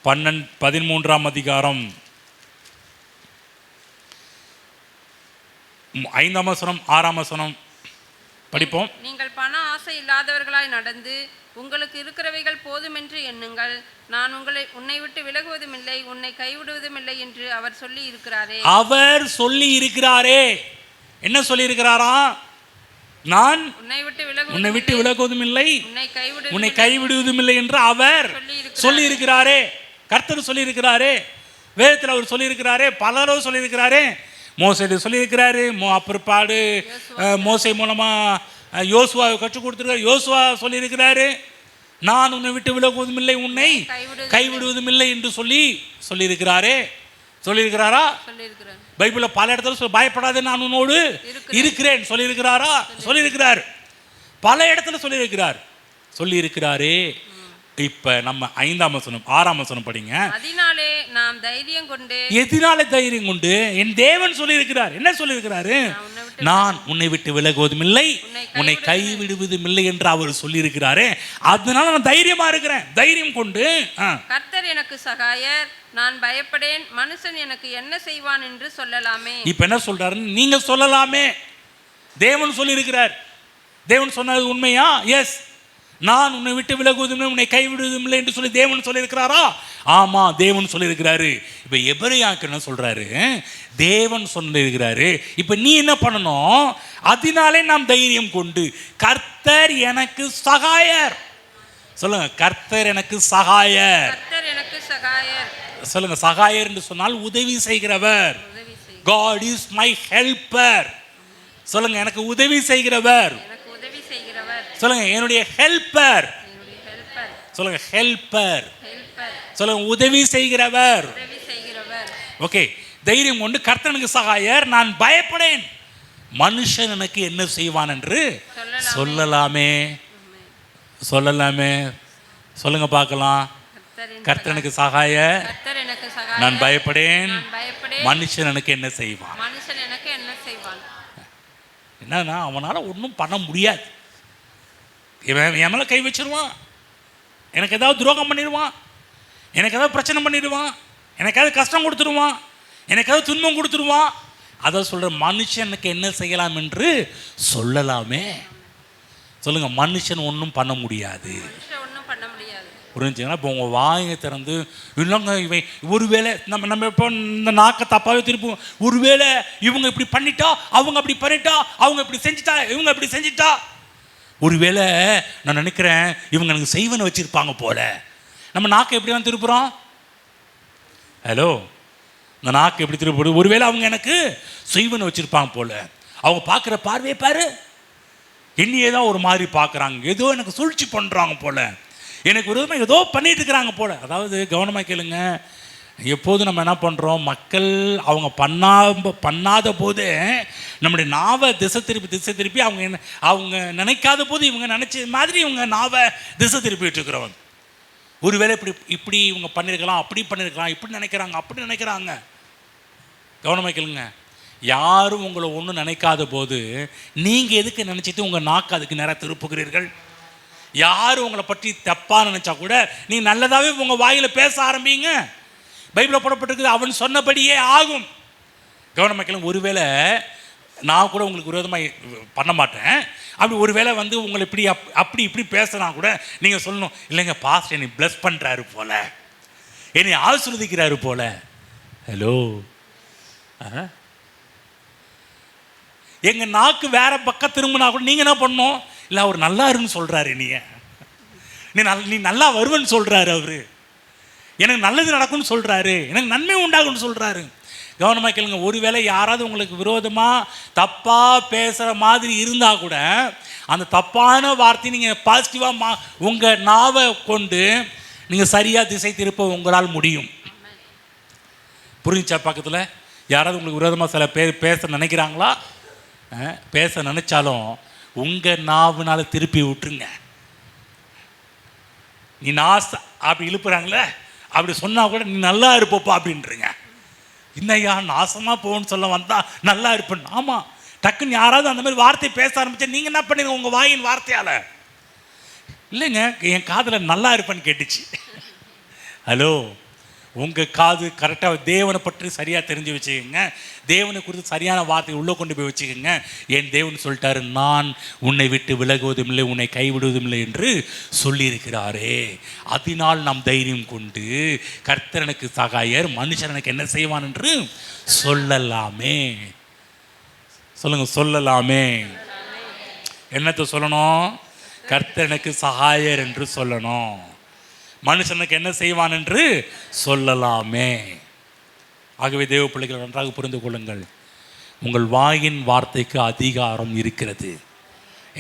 13ஆம் அதிகாரம் 5ஆம் வசனம் 6ஆம் வசனம் படிப்போம். நீங்கள் பண ஆசை இல்லாதவர்களாய் நடந்து உங்களுக்கு இருக்கிறவைகள் போதுமென்று எண்ணுங்கள். நான் உன்னை விட்டு விலகுவதும் இல்லை, உன்னை கைவிடுவதும் இல்லை என்று அவர் சொல்லி இருக்கிறாரே. அவர் சொல்லி இருக்கிறாரே. என்ன சொல்லி இருக்கிறாரா? நான் உன்னை விட்டு விலகுவதும் இல்லை, உன்னை கைவிடுவதும் இல்லை என்று அவர் சொல்லி இருக்கிறாரே. கர்த்தர் சொல்லி இருக்கிறாரே. வேதத்தில் அவர் சொல்லி இருக்கிறாரே. பலரோ சொல்லி இருக்கிறாரே. மோசே சொல்லியிருக்கிறாரு. அப்புறப்பாடு மோசே மூலமாக யோசுவாவை கற்றுக் கொடுத்துருக்காரு. யோசுவா சொல்லியிருக்கிறாரு, நான் உன்னை விட்டு விலகுவதும் இல்லை, உன்னை கைவிடுவதும் இல்லை என்று சொல்லியிருக்கிறாரே. சொல்லியிருக்கிறாரா? பைபிளில் பல இடத்துல பயப்படாதே, நான் உன்னோடு இருக்கிறேன் சொல்லியிருக்கிறாரா? சொல்லியிருக்கிறார். பல இடத்துல சொல்லியிருக்கிறாரே. இப்ப நம்ம 5ஆம் வசனம் 6ஆம் வசனம் படிங்க. அதனாலே நாம் தைரியம் கொண்டு, எதனாலே தைரியம் கொண்டு? என் தேவன் சொல்லி இருக்கிறார். என்ன சொல்லி இருக்கிறாரு? நான் உன்னை விட்டு விலகுவதும் இல்லை, உன்னை கைவிடுவதும் இல்லை என்று அவர் சொல்லி இருக்கிறாரு. அதனால நான் தைரியமா இருக்கிறேன். தைரியம் கொண்டு, கர்த்தர் எனக்கு சகாயர், நான் பயப்படேன், மனுஷன் எனக்கு என்ன செய்வான் என்று சொல்லலாமே. இப்ப என்ன சொல்றாரு? நீங்க சொல்லலாமே. தேவன் சொல்லி இருக்கிறார். தேவன் சொன்னது உண்மையா? எஸ். நான் உன்னை விட்டு விலகுவதும் உன்னை கைவிடுவதும் இல்லை என்று சொல்லி தேவன் சொல்லியிருக்கிறாரா? ஆமா, தேவன் சொல்லியிருக்கிறாரு. இப்ப எபிரேயருக்கு என்ன சொல்றாரு? தேவன் சொல்லியிருக்கிறாரு. இப்ப நீ என்ன பண்ணணும்? அதனாலே நாம் தைரியம் கொண்டு, கர்த்தர் எனக்கு சகாயர். சொல்லுங்க, கர்த்தர் எனக்கு சகாயர். சொல்லுங்க, சகாயர் என்று சொன்னால் உதவி செய்கிறவர். God is my helper. சொல்லுங்க, எனக்கு உதவி செய்கிறவர். சொல்லுங்க, என்னுடைய ஹெல்ப்பர். சொல்லுங்க, ஹெல்ப்பர். சொல்லுங்க, உதவி செய்கிறவர். ஓகே, தைரியம் கொண்டு கர்த்தனுக்கு சகாயர், நான் பயப்படேன், மனுஷன் எனக்கு என்ன செய்வான் என்று சொல்லலாமே. சொல்லுங்க பார்க்கலாம். கர்த்தனுக்கு சகாயர், எனக்கு நான் சகாயர், பயப்படேன், நான் பயப்படேன், மனுஷன் எனக்கு என்ன செய்வான். மனுஷன் எனக்கு என்ன செய்வான். என்னன்னா அவனால் ஒன்றும் பண்ண முடியாது. இவன் என் மேலே கை வச்சிருவான், எனக்கு ஏதாவது துரோகம் பண்ணிடுவான், எனக்கு ஏதாவது பிரச்சனை பண்ணிடுவான், எனக்கு ஏதாவது கஷ்டம் கொடுத்துருவான், எனக்கு ஏதாவது துன்பம் கொடுத்துருவான். அதை சொல்கிற மனுஷனுக்கு என்ன செய்யலாம் என்று சொல்லலாமே. சொல்லுங்க, மனுஷன் ஒன்றும் பண்ண முடியாது. மனுஷன் ஒன்றும் பண்ண முடியாது. புரிஞ்சுங்கன்னா இப்போ உங்கள் வாயை திறந்து இல்லைங்க இவன் ஒருவேளை நம்ம இப்போ இந்த நாக்கை தப்பாகவே திருப்புவோம். ஒருவேளை இவங்க இப்படி பண்ணிட்டா, அவங்க அப்படி பண்ணிட்டா, அவங்க இப்படி செஞ்சுட்டா, இவங்க இப்படி செஞ்சுட்டா, ஒருவேளை நான் நினைக்கிறேன் இவங்க எனக்கு செய்வனை வச்சுருப்பாங்க போல. நம்ம நாக்கை எப்படி தான் திருப்புறோம்? ஹலோ, இந்த நாக்கு எப்படி திருப்பி? ஒருவேளை அவங்க எனக்கு செய்வனை வச்சுருப்பாங்க போல. அவங்க பார்க்குற பார்வையை பாரு, என்னையே தான் ஒரு மாதிரி பார்க்குறாங்க, ஏதோ எனக்கு சூழ்ச்சி பண்ணுறாங்க போல, எனக்கு விரோதமாக ஏதோ பண்ணிட்டு இருக்கிறாங்க போல. அதாவது கவனமாக கேளுங்க, எப்போது நம்ம என்ன பண்ணுறோம், மக்கள் அவங்க பண்ணாத போது நம்முடைய நாவை திசை திருப்பி அவங்க நினைக்காத போது இவங்க நினச்ச மாதிரி இவங்க நாவை திசை திருப்பிட்டு இருக்கிறவங்க. ஒருவேளை இப்படி இவங்க பண்ணியிருக்கலாம், அப்படி பண்ணியிருக்கலாம், இப்படி நினைக்கிறாங்க. கவனமாக கேளுங்க, யாரும் உங்களை ஒன்றும் நினைக்காத போது நீங்கள் எதுக்கு நினச்சிட்டு உங்கள் நாக்கு அதுக்கு நேராக திருப்புகிறீர்கள்? யாரும் உங்களை பற்றி தப்பாக நினச்சா கூட நீ நல்லதாகவே உங்கள் வாயில் பேச ஆரம்பிங்க. பைபிளில் போடப்பட்டிருக்குது, அவன் சொன்னபடியே ஆகும். கவனமாக கேளுங்க, ஒருவேளை நான் கூட உங்களுக்கு விரோதமாக பண்ண மாட்டேன். அப்படி ஒருவேளை உங்களை இப்படி பேசுனா கூட நீங்கள் சொல்லணும், இல்லைங்க பாஸ்டர் என்னை பிளஸ் பண்ணுறாரு போல, என்னை ஆசீர்வதிக்கிறாரு போல. ஹலோ, எங்கள் நாக்கு வேற பக்கம் திரும்பினா கூட நீங்கள் என்ன பண்ணணும்? இல்லை அவர் நல்லா இருன்னு சொல்கிறாரு, நீ நல்லா வருவன்னு சொல்கிறாரு, அவர் எனக்கு நல்லது நடக்கும்னு சொல்கிறாரு, எனக்கு நன்மை உண்டாகும்னு சொல்கிறாரு. கவனமாக கேளுங்க, ஒருவேளை யாராவது உங்களுக்கு விரோதமாக தப்பாக பேசுகிற மாதிரி இருந்தால் கூட அந்த தப்பான வார்த்தை நீங்கள் பாசிட்டிவாக உங்கள் நாவை கொண்டு நீங்கள் சரியாக திசை திருப்ப உங்களால் முடியும். புரிஞ்சா? பக்கத்தில் யாராவது உங்களுக்கு விரோதமாக சில பேர் பேச நினைக்கிறாங்களா? பேச நினச்சாலும் உங்கள் நாவுனால் திருப்பி விட்டுருங்க. நீ அப்படி இழுப்புறாங்களே, அப்படி சொன்னால் கூட நீ நல்லா இருப்பப்பா அப்படின்றீங்க. இன்னையா நாசமாக போகணும்னு சொல்ல வந்தால் நல்லா இருப்பேன். ஆமாம், டக்குன்னு யாராவது அந்த மாதிரி வார்த்தை பேச ஆரம்பித்தா நீங்கள் என்ன பண்ணுங்க? உங்கள் வாயின் வார்த்தையால் இல்லைங்க, என் காதில் நல்லா இருப்பேன்னு கேட்டுச்சு. ஹலோ, உங்கள் காது கரெக்டாக தேவனை பற்றி சரியாக தெரிஞ்சு வச்சுக்கோங்க. தேவனை குறித்து சரியான வார்த்தையை உள்ளே கொண்டு போய் வச்சுக்கோங்க. என் தேவன் சொல்லிட்டாரு, நான் உன்னை விட்டு விலகுவதும் இல்லை, உன்னை கைவிடுவதும் இல்லை என்று சொல்லியிருக்கிறாரே. அதனால் நாம் தைரியம் கொண்டு கர்த்தர் எனக்கு சகாயர், மனுஷன் எனக்கு என்ன செய்வான் என்று சொல்லலாமே. சொல்லுங்க, சொல்லலாமே. என்னத்தை சொல்லணும்? கர்த்தர் எனக்கு சகாயர் என்று சொல்லணும். மனுஷனுக்கு என்ன செய்வான் என்று சொல்லலாமே. ஆகவே தேவ பிள்ளைகள் நன்றாக புரிந்து கொள்ளுங்கள், உங்கள் வாயின் வார்த்தைக்கு அதிகாரம் இருக்கிறது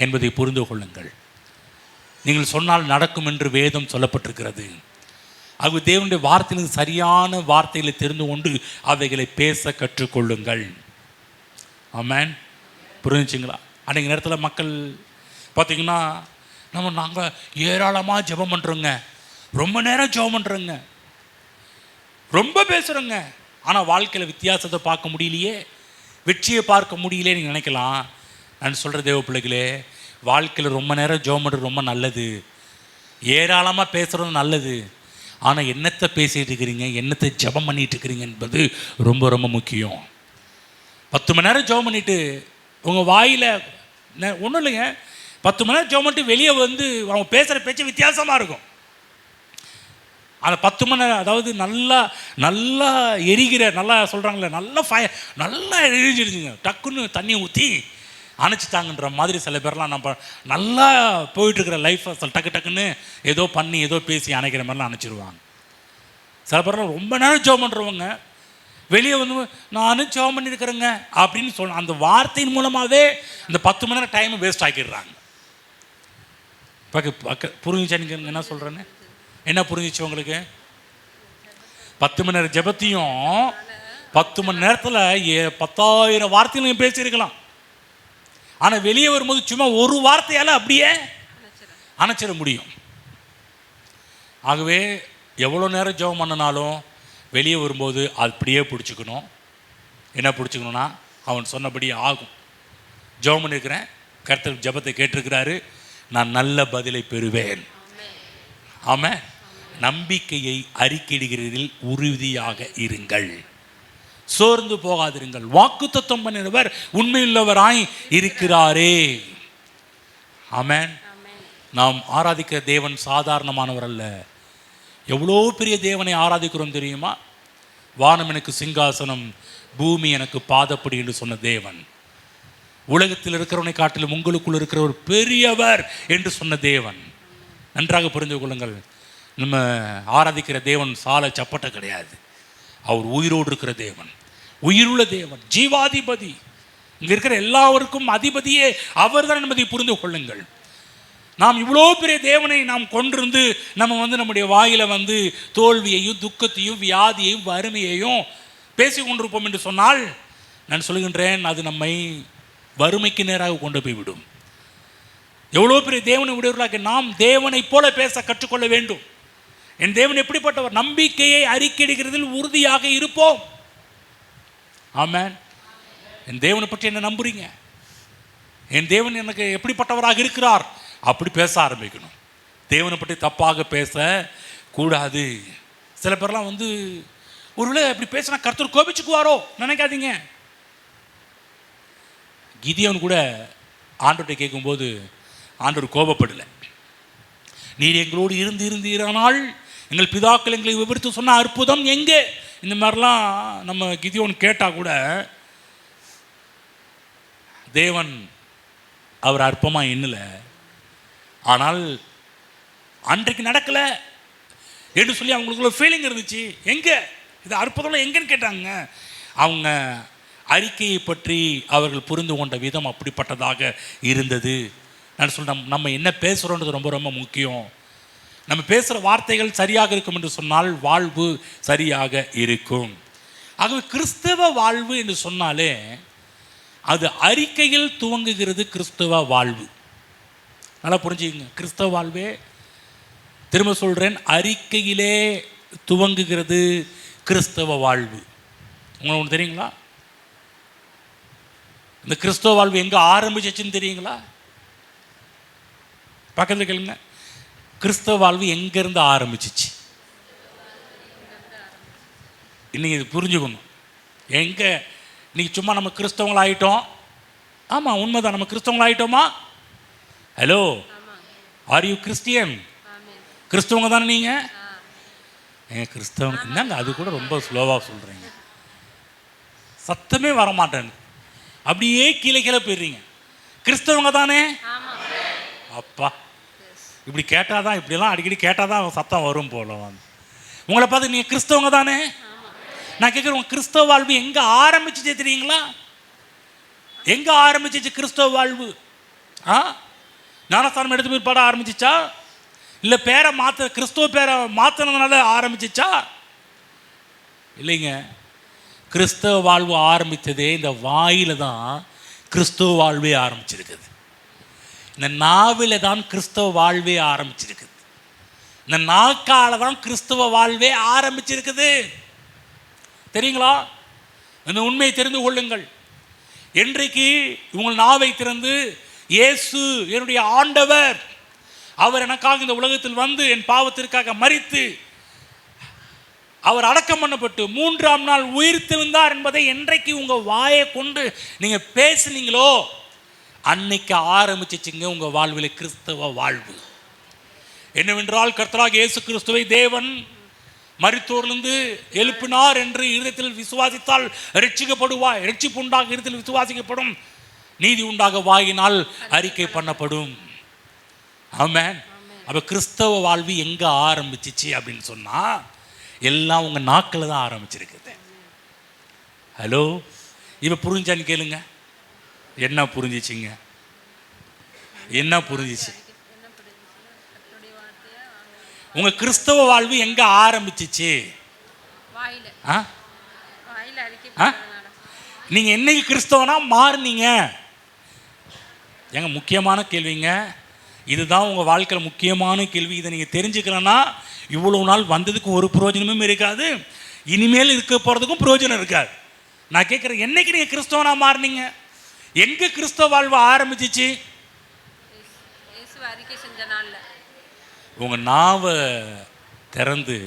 என்பதை புரிந்து கொள்ளுங்கள். நீங்கள் சொன்னால் நடக்கும் என்று வேதம் சொல்லப்பட்டிருக்கிறது. ஆகவே தேவனுடைய வார்த்தையில் சரியான வார்த்தைகளை தெரிந்து கொண்டு அவைகளை பேச கற்றுக்கொள்ளுங்கள். ஆமென். புரிஞ்சுங்களா? அன்றைக்கு நேரத்தில் மக்கள் பார்த்திங்கன்னா நாங்கள் ஏராளமாக ஜெபம் பண்ணுறோங்க, ரொம்ப நேரம் ஜெபம் பண்ணுறோங்க, ரொம்ப பேசுகிறோங்க, ஆனால் வாழ்க்கையில் வித்தியாசத்தை பார்க்க முடியலையே, வெற்றியை பார்க்க முடியலையே நீங்கள் நினைக்கலாம். நான் சொல்கிற தேவ பிள்ளைகளே, வாழ்க்கையில் ரொம்ப நேரம் ஜெபம் பண்ணுறது ரொம்ப நல்லது, ஏராளமாக பேசுகிறது நல்லது. ஆனால் என்னத்தை பேசிகிட்டு இருக்கிறீங்க, என்னத்தை ஜெபம் பண்ணிகிட்டு இருக்கிறீங்க என்பது ரொம்ப ரொம்ப முக்கியம். 10 மணி நேரம் ஜெபம் பண்ணிவிட்டு உங்கள் வாயில் ஒன்றும் இல்லைங்க, 10 மணி நேரம் ஜெபம் பண்ணிட்டு வெளியே அவங்க பேசுகிற பேச்சு வித்தியாசமாக இருக்கும். அந்த 10 மணி நேரம், அதாவது நல்லா எரிகிற, நல்லா சொல்கிறாங்களே, நல்லா எரிஞ்சிடுச்சுங்க, டக்குன்னு தண்ணி ஊற்றி அணைச்சிட்டாங்கன்ற மாதிரி சில பேர்லாம் நம்ம நல்லா போயிட்டுருக்கிற லைஃப்பை டக்குன்னு ஏதோ பண்ணி ஏதோ பேசி அணைக்கிற மாதிரிலாம் அணைச்சிடுவாங்க. சில பேர்லாம் ரொம்ப நேரம் ஜெபம் பண்ணுறவங்க வெளியே நானும் ஜெபம் பண்ணியிருக்கிறேங்க அப்படின்னு அந்த வார்த்தையின் மூலமாகவே இந்த 10 மணி நேரம் டைமை வேஸ்ட் ஆக்கிடுறாங்க. புரிஞ்சுச்சா நீங்கள் என்ன சொல்கிறேன்னு? என்ன புரிஞ்சிச்சு உங்களுக்கு? 10 மணி நேரம் ஜெபத்தையும் 10 மணி நேரத்தில் 10,000 வார்த்தைகள் நீங்கள் பேசியிருக்கலாம். ஆனால் வெளியே வரும்போது சும்மா ஒரு வார்த்தையால் அப்படியே அணைச்சிட முடியும். ஆகவே எவ்வளோ நேரம் ஜெபம் பண்ணினாலும் வெளியே வரும்போது அப்படியே பிடிச்சிக்கணும். என்ன பிடிச்சிக்கணும்னா அவன் சொன்னபடி ஆகும். ஜெபம் பண்ணியிருக்கிறேன், கர்த்தர் ஜெபத்தை கேட்டிருக்கிறாரு, நான் நல்ல பதிலை பெறுவேன். ஆமென். நம்பிக்கையை அறிக்கையிடுகிறதில் உறுதியாக இருங்கள், சோர்ந்து போகாதிருங்கள். வாக்குத்தத்தம் பண்ணினவர் உண்மையுள்ளவராய் இருக்கிறாரே. ஆமென். நாம் ஆராதிக்கிற தேவன் சாதாரணமானவர் அல்ல. எவ்வளோ பெரிய தேவனை ஆராதிக்கிறோம் தெரியுமா? வானம் எனக்கு சிங்காசனம், பூமி எனக்கு பாதப்படி என்று சொன்ன தேவன், உலகத்தில் இருக்கிறவனை காட்டிலும் உங்களுக்குள் இருக்கிற ஒரு பெரியவர் என்று சொன்ன தேவன். நன்றாக புரிந்து கொள்ளுங்கள். நம்ம ஆராதிக்கிற தேவன் சால சப்பட்ட கிடையாது. அவர் உயிரோடு இருக்கிற தேவன், உயிருள்ள தேவன், ஜீவாதிபதி. இங்கே இருக்கிற எல்லாருக்கும் அதிபதியே அவர் தான் என்பதை புரிந்து கொள்ளுங்கள். நாம் இவ்வளோ பெரிய தேவனை நாம் கொண்டிருந்து நம்ம நம்முடைய வாயில் தோல்வியையும் துக்கத்தையும் வியாதியையும் வறுமையையும் பேசி கொண்டிருப்போம் என்று சொன்னால், நான் சொல்கின்றேன், அது நம்மை வறுமைக்கு நேராக கொண்டு போய்விடும். எவ்வளோ பெரிய தேவனை உடையவர்களாக நாம் தேவனை போல பேச கற்றுக்கொள்ள வேண்டும். என் தேவன் எப்படிப்பட்டவர்? நம்பிக்கையை அறிக்கையிடுகிறதில் உறுதியாக இருப்போம். ஆமென். என் தேவனை பற்றி என்ன நம்புறீங்க? என் தேவன் எனக்கு எப்படிப்பட்டவராக இருக்கிறார்? அப்படி பேச ஆரம்பிக்கணும். தேவனை பற்றி தப்பாக பேச கூடாது. சில பேர்லாம் ஒருவேளை அப்படி பேசினா கர்த்தர் கோபிச்சுக்குவாரோ நினைக்காதீங்க. கிதியோன் கூட ஆண்டவர்கிட்ட கேட்கும்போது ஆண்டவர் கோபப்படலை. நீர் எங்களோடு இருந்தால் எங்கள் பிதாக்கள் எங்களை விவரித்து சொன்ன அற்புதம் எங்கே? இந்த மாதிரிலாம் நம்ம கிதியோன் கேட்டால் கூட தேவன் அவர் அற்பமாக எண்ணலை. ஆனால் அன்றைக்கு நடக்கலை என்று சொல்லி அவங்களுக்குள்ள ஃபீலிங் இருந்துச்சு. எங்கே இது அற்புதம் எங்கன்னு கேட்டாங்க. அவங்க அறிக்கையை பற்றி அவர்கள் புரிந்து கொண்ட விதம் அப்படிப்பட்டதாக இருந்தது. நான் சொல்கிறேன், நம்ம என்ன பேசுகிறோன்றது ரொம்ப ரொம்ப முக்கியம். நம்ம பேசுகிற வார்த்தைகள் சரியாக இருக்கும் என்று சொன்னால் வாழ்வு சரியாக இருக்கும். ஆகவே கிறிஸ்தவ வாழ்வு என்று சொன்னாலே அது அறிக்கையில் துவங்குகிறது. கிறிஸ்தவ வாழ்வு நல்லா புரிஞ்சுக்கங்க. கிறிஸ்தவ வாழ்வே, திரும்ப சொல்கிறேன், அறிக்கையிலே துவங்குகிறது கிறிஸ்தவ வாழ்வு. உங்களுக்கு ஒன்று தெரியுங்களா? இந்த கிறிஸ்தவ வாழ்வு எங்கே ஆரம்பிச்சிச்சுன்னு தெரியுங்களா? பக்கத்தில் கேளுங்க. கிறிஸ்தவ வாழ்வு எங்கேருந்து ஆரம்பிச்சிச்சு? இன்னைக்கு இது புரிஞ்சுக்கணும். எங்கே இன்னைக்கு சும்மா நம்ம கிறிஸ்தவங்களாயிட்டோம். ஆமாம், உண்மைதான், நம்ம கிறிஸ்தவங்களாயிட்டோமா? Hello, are you Christian? கிறிஸ்தவங்க தானே நீங்கள்? கிறிஸ்தவங்க என்னங்க அது கூட ரொம்ப ஸ்லோவாக சொல்கிறீங்க, சத்தமே வரமாட்டேன்னு, அப்படியே கீழே கீழே போயிடுறீங்க. கிறிஸ்தவங்க தானே? அப்பா, இப்படி கேட்டால் தான், இப்படிலாம் அடிக்கடி கேட்டால் தான் சத்தம் வரும் போல. உங்களை பார்த்து நீங்கள் கிறிஸ்தவங்க தானே? நான் கேட்குறேன், உங்கள் கிறிஸ்தவ வாழ்வு எங்கே ஆரம்பிச்சிச்சு தெரியுங்களா? எங்கே ஆரம்பிச்சிச்சு கிறிஸ்தவ வாழ்வு? ஞானஸ்தானம் எடுத்து போய் பாட ஆரம்பிச்சிச்சா? இல்லை பேரை கிறிஸ்தவ பேரை மாற்றினதுனால ஆரம்பிச்சிச்சா? இல்லைங்க. கிறிஸ்தவ வாழ்வு ஆரம்பித்ததே இந்த வாயில தான் கிறிஸ்தவ வாழ்வே ஆரம்பிச்சிருக்குது. இந்த நாவில தான் கிறிஸ்தவ வாழ்வே ஆரம்பிச்சிருக்குது. இந்த நாக்கால தான் கிறிஸ்தவ வாழ்வே ஆரம்பிச்சிருக்குது. தெரியுங்களா? இந்த உண்மையை தெரிந்து கொள்ளுங்கள். என்றைக்கு உங்கள் நாவை திறந்து இயேசு என்னுடைய ஆண்டவர், அவர் எனக்காக இந்த உலகத்தில் என் பாவத்திற்காக மரித்து அவர் அடக்கம் பண்ணப்பட்டு 3ஆம் நாள் உயிர்த்தெழுந்தார் என்பதை என்றைக்கு உங்கள் வாயை கொண்டு நீங்கள் பேசுனீங்களோ அன்னைக்கு ஆரம்பிச்சிச்சுங்க உங்கள் வாழ்வில் கிறிஸ்தவ வாழ்வு. என்னவென்றால், கர்த்தராகிய இயேசு கிறிஸ்துவை தேவன் மரித்தோரிலிருந்து எழுப்பினார் என்று இருதயத்தில் விசுவாசித்தால் ரட்சிக்கப்படுவாய். ரட்சிப்பு உண்டாக இருதயத்தில் விசுவாசிக்கப்படும், நீதி உண்டாக வாயினால் அறிக்கை பண்ணப்படும். ஆமென். அப்போ கிறிஸ்தவ வாழ்வு எங்கே ஆரம்பிச்சிச்சு அப்படின்னு சொன்னால் எல்லாம் உங்கள் நாக்கில் தான் ஆரம்பிச்சிருக்குது. ஹலோ, இப்போ புரிஞ்சான்னு கேளுங்க. என்ன புரிஞ்சிச்சிங்க? என்ன புரிஞ்சிச்சு? உங்கள் கிறிஸ்தவ வாழ்வு எங்கே ஆரம்பிச்சிச்சு? நீங்கள் என்னைக்கு கிறிஸ்தவனா மாறுனீங்க? ஏங்க முக்கியமான கேள்விங்க. இதுதான் உங்கள் வாழ்க்கையில் முக்கியமான கேள்வி. இதை நீங்கள் தெரிஞ்சுக்கலன்னா இவ்வளோ நாள் வந்ததுக்கு ஒரு பிரயோஜனமும் இருக்காது. இனிமேல் இருக்க போகிறதுக்கும் பிரயோஜனம் இருக்காது. நான் கேட்குறேன், என்னைக்கு நீங்கள் கிறிஸ்தவனா மாறினீங்க? எங்கே கிறிஸ்தவ வாழ்வு ஆரம்பிச்சிச்சு? அறிக்கை செஞ்ச நாள்ல. உங்கள் நாவை திறந்து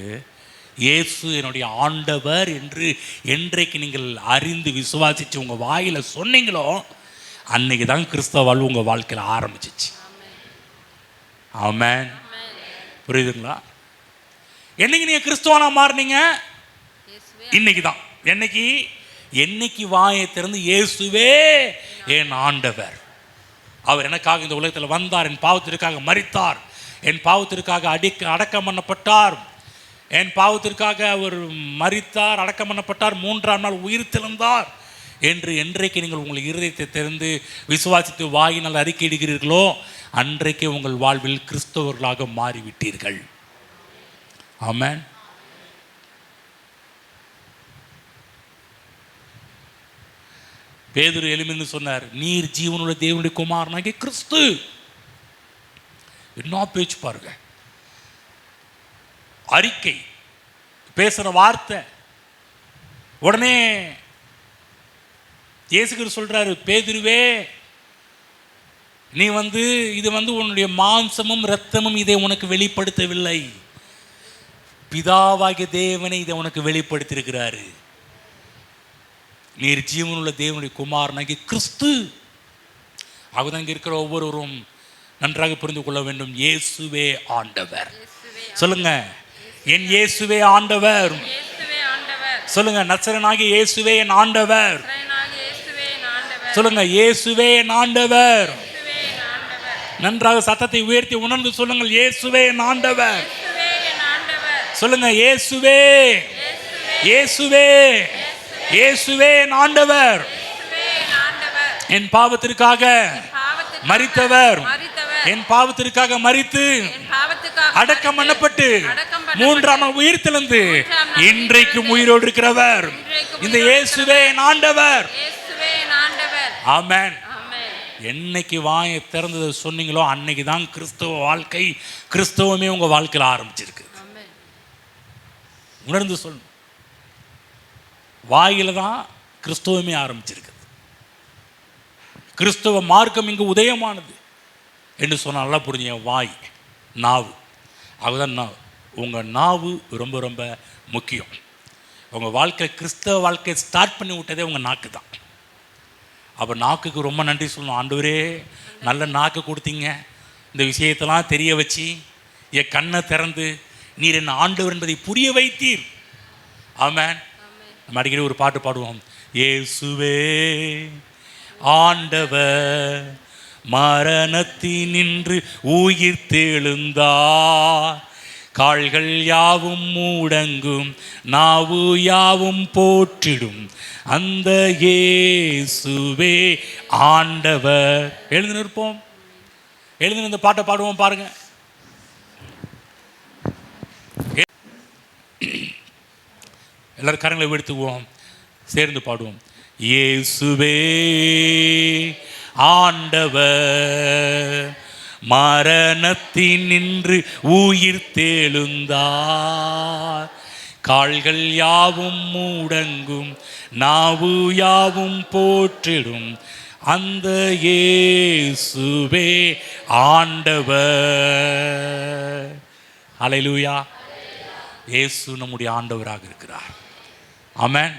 இயேசு என்னுடைய ஆண்டவர் என்று என்றைக்கு நீங்கள் அறிந்து விசுவாசித்து உங்கள் வாயில் சொன்னீங்களோ அன்னைக்கு தான் கிறிஸ்தவ வாழ்வு உங்கள் வாழ்க்கையில் ஆரம்பிச்சிச்சு. ஆமென். புரியுதுங்களா? என்னைக்கு நீங்கள் கிறிஸ்தவனா மாறினீங்க? இன்னைக்கு தான். என்னைக்கு வாயை திறந்து இயேசுவே என் ஆண்டவர், அவர் எனக்காக இந்த உலகத்தில் வந்தார், என் பாவத்திற்காக மரித்தார், என் பாவத்திற்காக அடக்கம் பண்ணப்பட்டார், என் பாவத்திற்காக அவர் மரித்தார், அடக்கம் பண்ணப்பட்டார், 3ஆம் நாள் உயிர் தெழுந்தார் என்று என்றைக்கு நீங்கள் உங்கள் இருதயத்தை திறந்து விசுவாசித்து வாயினால் அறிக்கையிடுகிறீர்களோ அன்றைக்கே உங்கள் வாழ்வில் கிறிஸ்தவர்களாக மாறிவிட்டீர்கள். ஆமென். பேதுரு எலுமின்னு சொன்னார், நீர் ஜீவனுள்ள தேவனுடைய குமாரனாகிய கிறிஸ்து. என்ன பேச்சு பாருங்க, அறிக்கை, பேசுற வார்த்தை. உடனே இயேசு சொல்றாரு, பேதுருவே, நீ இது உன்னுடைய மாம்சமும் இரத்தமும் இதை உனக்கு வெளிப்படுத்தவில்லை, பிதாவாகிய தேவனை இதை உனக்கு வெளிப்படுத்தியிருக்கிறாரு. நீர் ஜீவனுள்ள தேவனுடைய குமாரனாகிய கிறிஸ்து. ஆகதான் இங்கே இருக்கிற ஒவ்வொருவரும் நன்றாக புரிந்து கொள்ள வேண்டும், இயேசுவே ஆண்டவர். சொல்லுங்க, என் இயேசுவே ஆண்டவர். சொல்லுங்க, நசரேயனாகிய இயேசுவே என் ஆண்டவர். சொல்லுங்க, இயேசுவே என் ஆண்டவர். நன்றாக சத்தத்தை உயர்த்தி உணர்ந்து சொல்லுங்கள், இயேசுவே என் ஆண்டவர். சொல்லுங்க, இயேசுவே, இயேசுவே, இயேசுவே என் ஆண்டவர். என் பாவத்திற்காக மரித்தவர், என் பாவத்திற்காக மரித்து அடக்கம் பண்ணப்பட்டு 3ஆம் நாள் உயிர் தெழுந்து இன்றைக்கும் உயிரோடு இருக்கிறவர் இந்த இயேசுவே என் ஆண்டவர். ஆமென். என்னைக்கு வாயை திறந்ததை சொன்னீங்களோ அன்னைக்கு தான் கிறிஸ்தவ வாழ்க்கை, கிறிஸ்தவமே உங்க வாழ்க்கையில் ஆரம்பிச்சிருக்கு. உணர்ந்து சொல்லணும், வாயில தான் கிறிஸ்தவமே ஆரம்பிச்சிருக்கு. கிறிஸ்தவ மார்க்கம் இங்கு உதயமானது என்று சொன்னால் நல்லா புரிஞ்சு, வாய், நாவு. அதுதான் நாவு. உங்கள் நாவு ரொம்ப ரொம்ப முக்கியம். உங்கள் வாழ்க்கை, கிறிஸ்தவ வாழ்க்கையை ஸ்டார்ட் பண்ணி விட்டதே உங்கள் நாக்கு தான். அப்போ நாக்குக்கு ரொம்ப நன்றி சொல்லணும். ஆண்டவரே, நல்ல நாக்கு கொடுத்தீங்க, இந்த விஷயத்தெல்லாம் தெரிய வச்சு என் கண்ணை திறந்து நீர் என்ன ஆண்டவர் என்பதை புரிய வைத்தீர். ஆமென். நம்ம அடிக்கடி ஒரு பாட்டு பாடுவோம், இயேசுவே ஆண்டவர் மரணத்தினின்று உயிர் தெழுந்தார், கால்கள் யாவும் மூடங்கும், நாவு யாவும் போற்றிடும் அந்த இயேசுவே ஆண்டவர். எழுந்து நிற்போம், எழுந்து இந்த பாட்டை பாடுவோம். பாருங்க, எல்லாரும் கரங்களை எடுத்துக்குவோம், சேர்ந்து பாடுவோம். இயேசுவே ஆண்டவர் மரணத்தினின்று உயிர் தெழுந்தார், கால்கள் யாவும் மூடங்கும், நாவு யாவும் போற்றிடும் அந்த இயேசுவே ஆண்டவர். அல்லேலூயா. இயேசு நம்முடைய ஆண்டவராக இருக்கிறார். ஆமென்.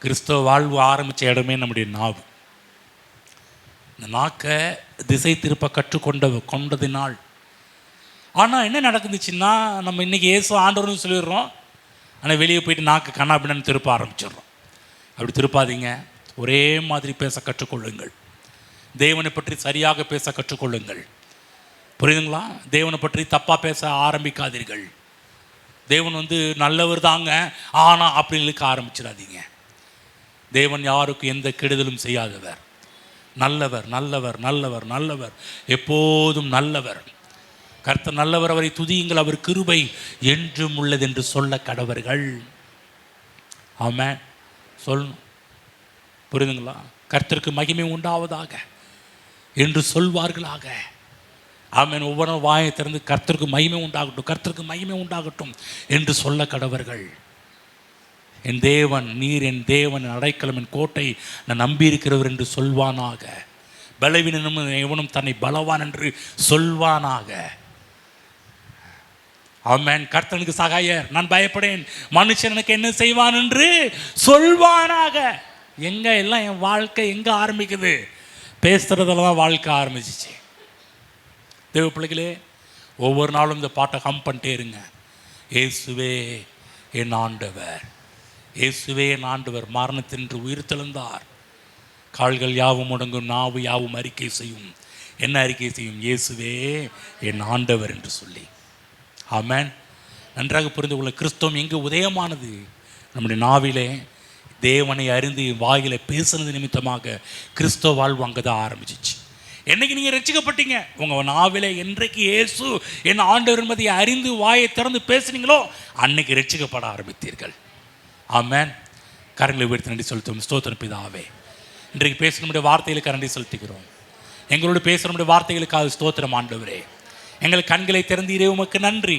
கிறிஸ்தவ வாழ்வு ஆரம்பித்த இடமே நம்முடைய நாவு. இந்த நாக்கை திசை திருப்ப கொண்டதினால். ஆனால் என்ன நடக்குதுச்சுன்னா, நம்ம இன்றைக்கி இயேசு ஆண்டவர்னு சொல்லிடுறோம், ஆனால் வெளியே போயிட்டு நாக்கு கண்ணாபின்னு திருப்ப ஆரம்பிச்சிடுறோம். அப்படி திருப்பாதீங்க. ஒரே மாதிரி பேச கற்றுக்கொள்ளுங்கள். தேவனை பற்றி சரியாக பேச கற்றுக்கொள்ளுங்கள். புரியுதுங்களா? தேவனை பற்றி தப்பாக பேச ஆரம்பிக்காதீர்கள். தேவன் நல்லவர் தாங்க ஆனால் அப்படின்னு இழுக்க ஆரம்பிச்சிடாதீங்க. தேவன் யாருக்கும் எந்த கெடுதலும் செய்யாதவர். நல்லவர், நல்லவர், நல்லவர், நல்லவர், எப்போதும் நல்லவர். கர்த்தர் நல்லவர், அவரை துதியுங்கள், அவர் கிருபை என்றும் உள்ளது என்று சொல்ல கடவர்கள். ஆமென். சொல்லணும். புரியுதுங்களா? கர்த்தருக்கு மகிமை உண்டாவதாக என்று சொல்வார்களாக. ஆமென். ஒவ்வொரு வாயை திறந்து கர்த்தருக்கு மகிமை உண்டாகட்டும், கர்த்தருக்கு மகிமை உண்டாகட்டும் என்று சொல்ல கடவர்கள். என் தேவன், நீர் என் தேவன், என் அடைக்கலம், என் கோட்டை, நான் நம்பியிருக்கிறவர் என்று சொல்வானாக. பலவீனனும் எவனும் தன்னை பலவான் என்று சொல்வானாக. ஆமென். கர்த்தனுக்கு சகாயர், நான் பயப்படேன், மனுஷன் எனக்கு என்ன செய்வான் என்று சொல்வானாக. எங்க எல்லாம் என் வாழ்க்கை எங்க ஆரம்பிக்குது? பேசுறதுல தான் வாழ்க்கை ஆரம்பிச்சிச்சு. தேவ பிள்ளைகளே, ஒவ்வொரு நாளும் இந்த பாட்டை ஹம் பண்ணிட்டே இருங்க. இயேசுவே என் ஆண்டவர், இயேசுவே என் ஆண்டவர், மரணத்தின்று உயிர் தெழுந்தார், கால்கள் யாவும் முடங்கும், நாவு யாவும் அறிக்கை செய்யும். என்ன அறிக்கை செய்யும்? இயேசுவே என் ஆண்டவர் என்று சொல்லி. ஆமென். நன்றாக புரிந்து கொள்ள, கிறிஸ்தவம் எங்கே உதயமானது? நம்முடைய நாவிலே தேவனை அறிந்து வாயில பேசுனது நிமித்தமாக கிறிஸ்தவ வாழ்வு அங்கே தான் ஆரம்பிச்சிச்சு. என்னைக்கு நீங்கள் ரட்சிக்கப்பட்டீங்க, உங்கள் நாவிலே என்றைக்கு இயேசு என் ஆண்டவர் என்பதை அறிந்து வாயை திறந்து பேசுனீங்களோ அன்னைக்கு ரட்சிக்கப்பட ஆரம்பித்தீர்கள். ஆமென். கரங்களை உயர்த்தி நன்றி செலுத்துவோம். ஸ்தோத்திரம் பிதாவே, இன்றைக்கு பேச நம்முடைய வார்த்தைகளுக்கு நன்றி செலுத்துகிறோம். எங்களோடு பேச நம்முடைய வார்த்தைகளுக்காக ஸ்தோத்திரம் ஆண்டவரே. எங்கள் கண்களை திறந்தீரே, உமக்கு நன்றி.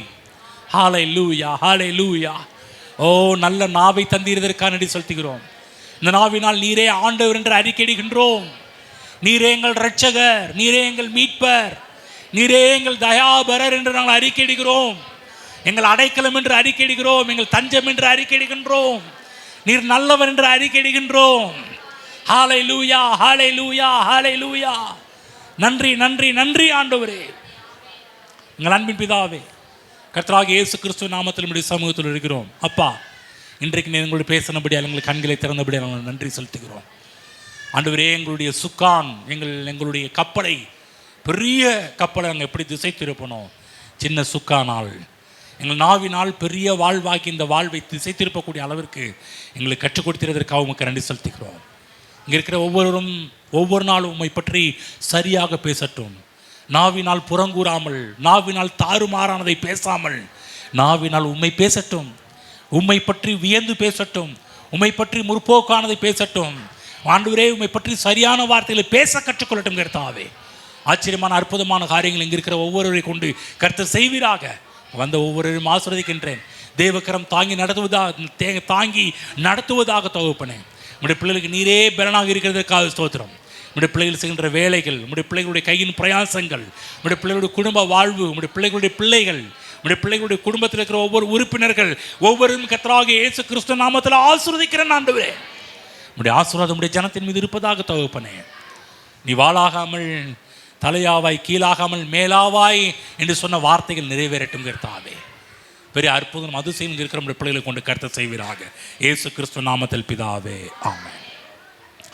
ஹல்லேலூயா, ஹல்லேலூயா. ஓ, நல்ல நாவை தந்தீரதற்காக நன்றி செலுத்துகிறோம். இந்த நாவினால் நீரே ஆண்டவர் என்று அறிக்கையிடுகின்றோம். நீரே எங்கள் இரட்சகர், நீரே எங்கள் மீட்பர், நீரே எங்கள் தயாபரர் என்று நாங்கள் அறிக்கையிடுகிறோம். எங்கள் அடைக்கலம் என்று அறிக்கையிடுகிறோம், எங்கள் தஞ்சம் என்று அறிக்கையிடுகின்றோம். நீர் நல்லவர் என்று அறிக்கையிடுகின்றோம். ஹல்லேலூயா, ஹல்லேலூயா, ஹல்லேலூயா. நன்றி, நன்றி, நன்றி ஆண்டவரே. எங்கள் அன்பின் பிதாவே, கர்த்தராகிய இயேசு கிறிஸ்துவின் நாமத்தில் நம்முடைய சமூகத்தில் இருக்கிறோம். அப்பா, இன்றைக்கு நீ எங்களோடு பேசினபடியால், எங்களுக்கு கண்களை திறந்தபடியால் நாங்கள் நன்றி செலுத்துகிறோம். ஆண்டவரே, எங்களுடைய சுக்கான், எங்களுடைய கப்பலை, பெரிய கப்பலை நாங்கள் எப்படி திசை திருப்பணும்? சின்ன சுக்கானால், எங்கள் நாவினால் பெரிய வாழ்வாக்கி இந்த வாழ்வை திசை திருப்பக்கூடிய அளவிற்கு எங்களுக்கு கற்றுக் கொடுத்திருப்பதற்காக உமக்கு நன்றி செலுத்துகிறோம். இங்கே இருக்கிற ஒவ்வொருவரும் ஒவ்வொரு நாளும் உம்மை பற்றி சரியாக பேசட்டும். நாவினால் புறங்கூறாமல், நாவினால் தாறுமாறானதை பேசாமல், நாவினால் உம்மை பேசட்டும். உம்மை பற்றி வியந்து பேசட்டும். உம்மை பற்றி முற்போக்கானதை பேசட்டும். ஆண்டவரே, உம்மை பற்றி சரியான வார்த்தைகளை பேச கற்றுக்கொள்ளட்டும். கர்த்தாவே, ஆச்சரியமான அற்புதமான காரியங்கள் இங்கே இருக்கிற ஒவ்வொருவரை கொண்டு கர்த்தர் செய்வீராக. வந்த ஒவ்வொருவரையும் ஆசீர்வதிக்கின்றேன். தேவக்கரம் தாங்கி நடத்துவதாக தகப்பனே. உம்முடைய பிள்ளைகளுக்கு நீரே பலனாக இருக்கிறதற்காக ஸ்தோத்திரம். உம்முடைய பிள்ளைகள் செய்கின்ற வேலைகள், உம்முடைய பிள்ளைகளுடைய கையின் பிரயாசங்கள், உம்முடைய பிள்ளைகளுடைய குடும்ப வாழ்வு, உம்முடைய பிள்ளைகளுடைய பிள்ளைகள், உம்முடைய பிள்ளைகளுடைய குடும்பத்தில் இருக்கிற ஒவ்வொரு உறுப்பினர்கள் ஒவ்வொருவரும் கர்த்தராகிய இயேசு கிறிஸ்து நாமத்தில் ஆசீர்வதிக்கிறேன் ஆண்டவரே. உம்முடைய ஆசீர்வாதம் உம்முடைய ஜனத்தின் மீது இருப்பதாக தகப்பனே. நீ வாளாகாமல் தலையாவாய், கீழாகாமல் மேலாவாய் என்று சொன்ன வார்த்தைகள் நிறைவேறட்டும் கர்த்தாவே. பெரிய அற்புதம் அதிசயம் இருக்கிற நம்முடைய பிள்ளைகளை கொண்டு கர்த்தர் செய்வீராக. இயேசு கிறிஸ்து நாமத்தில் பிதாவே, ஆமென்.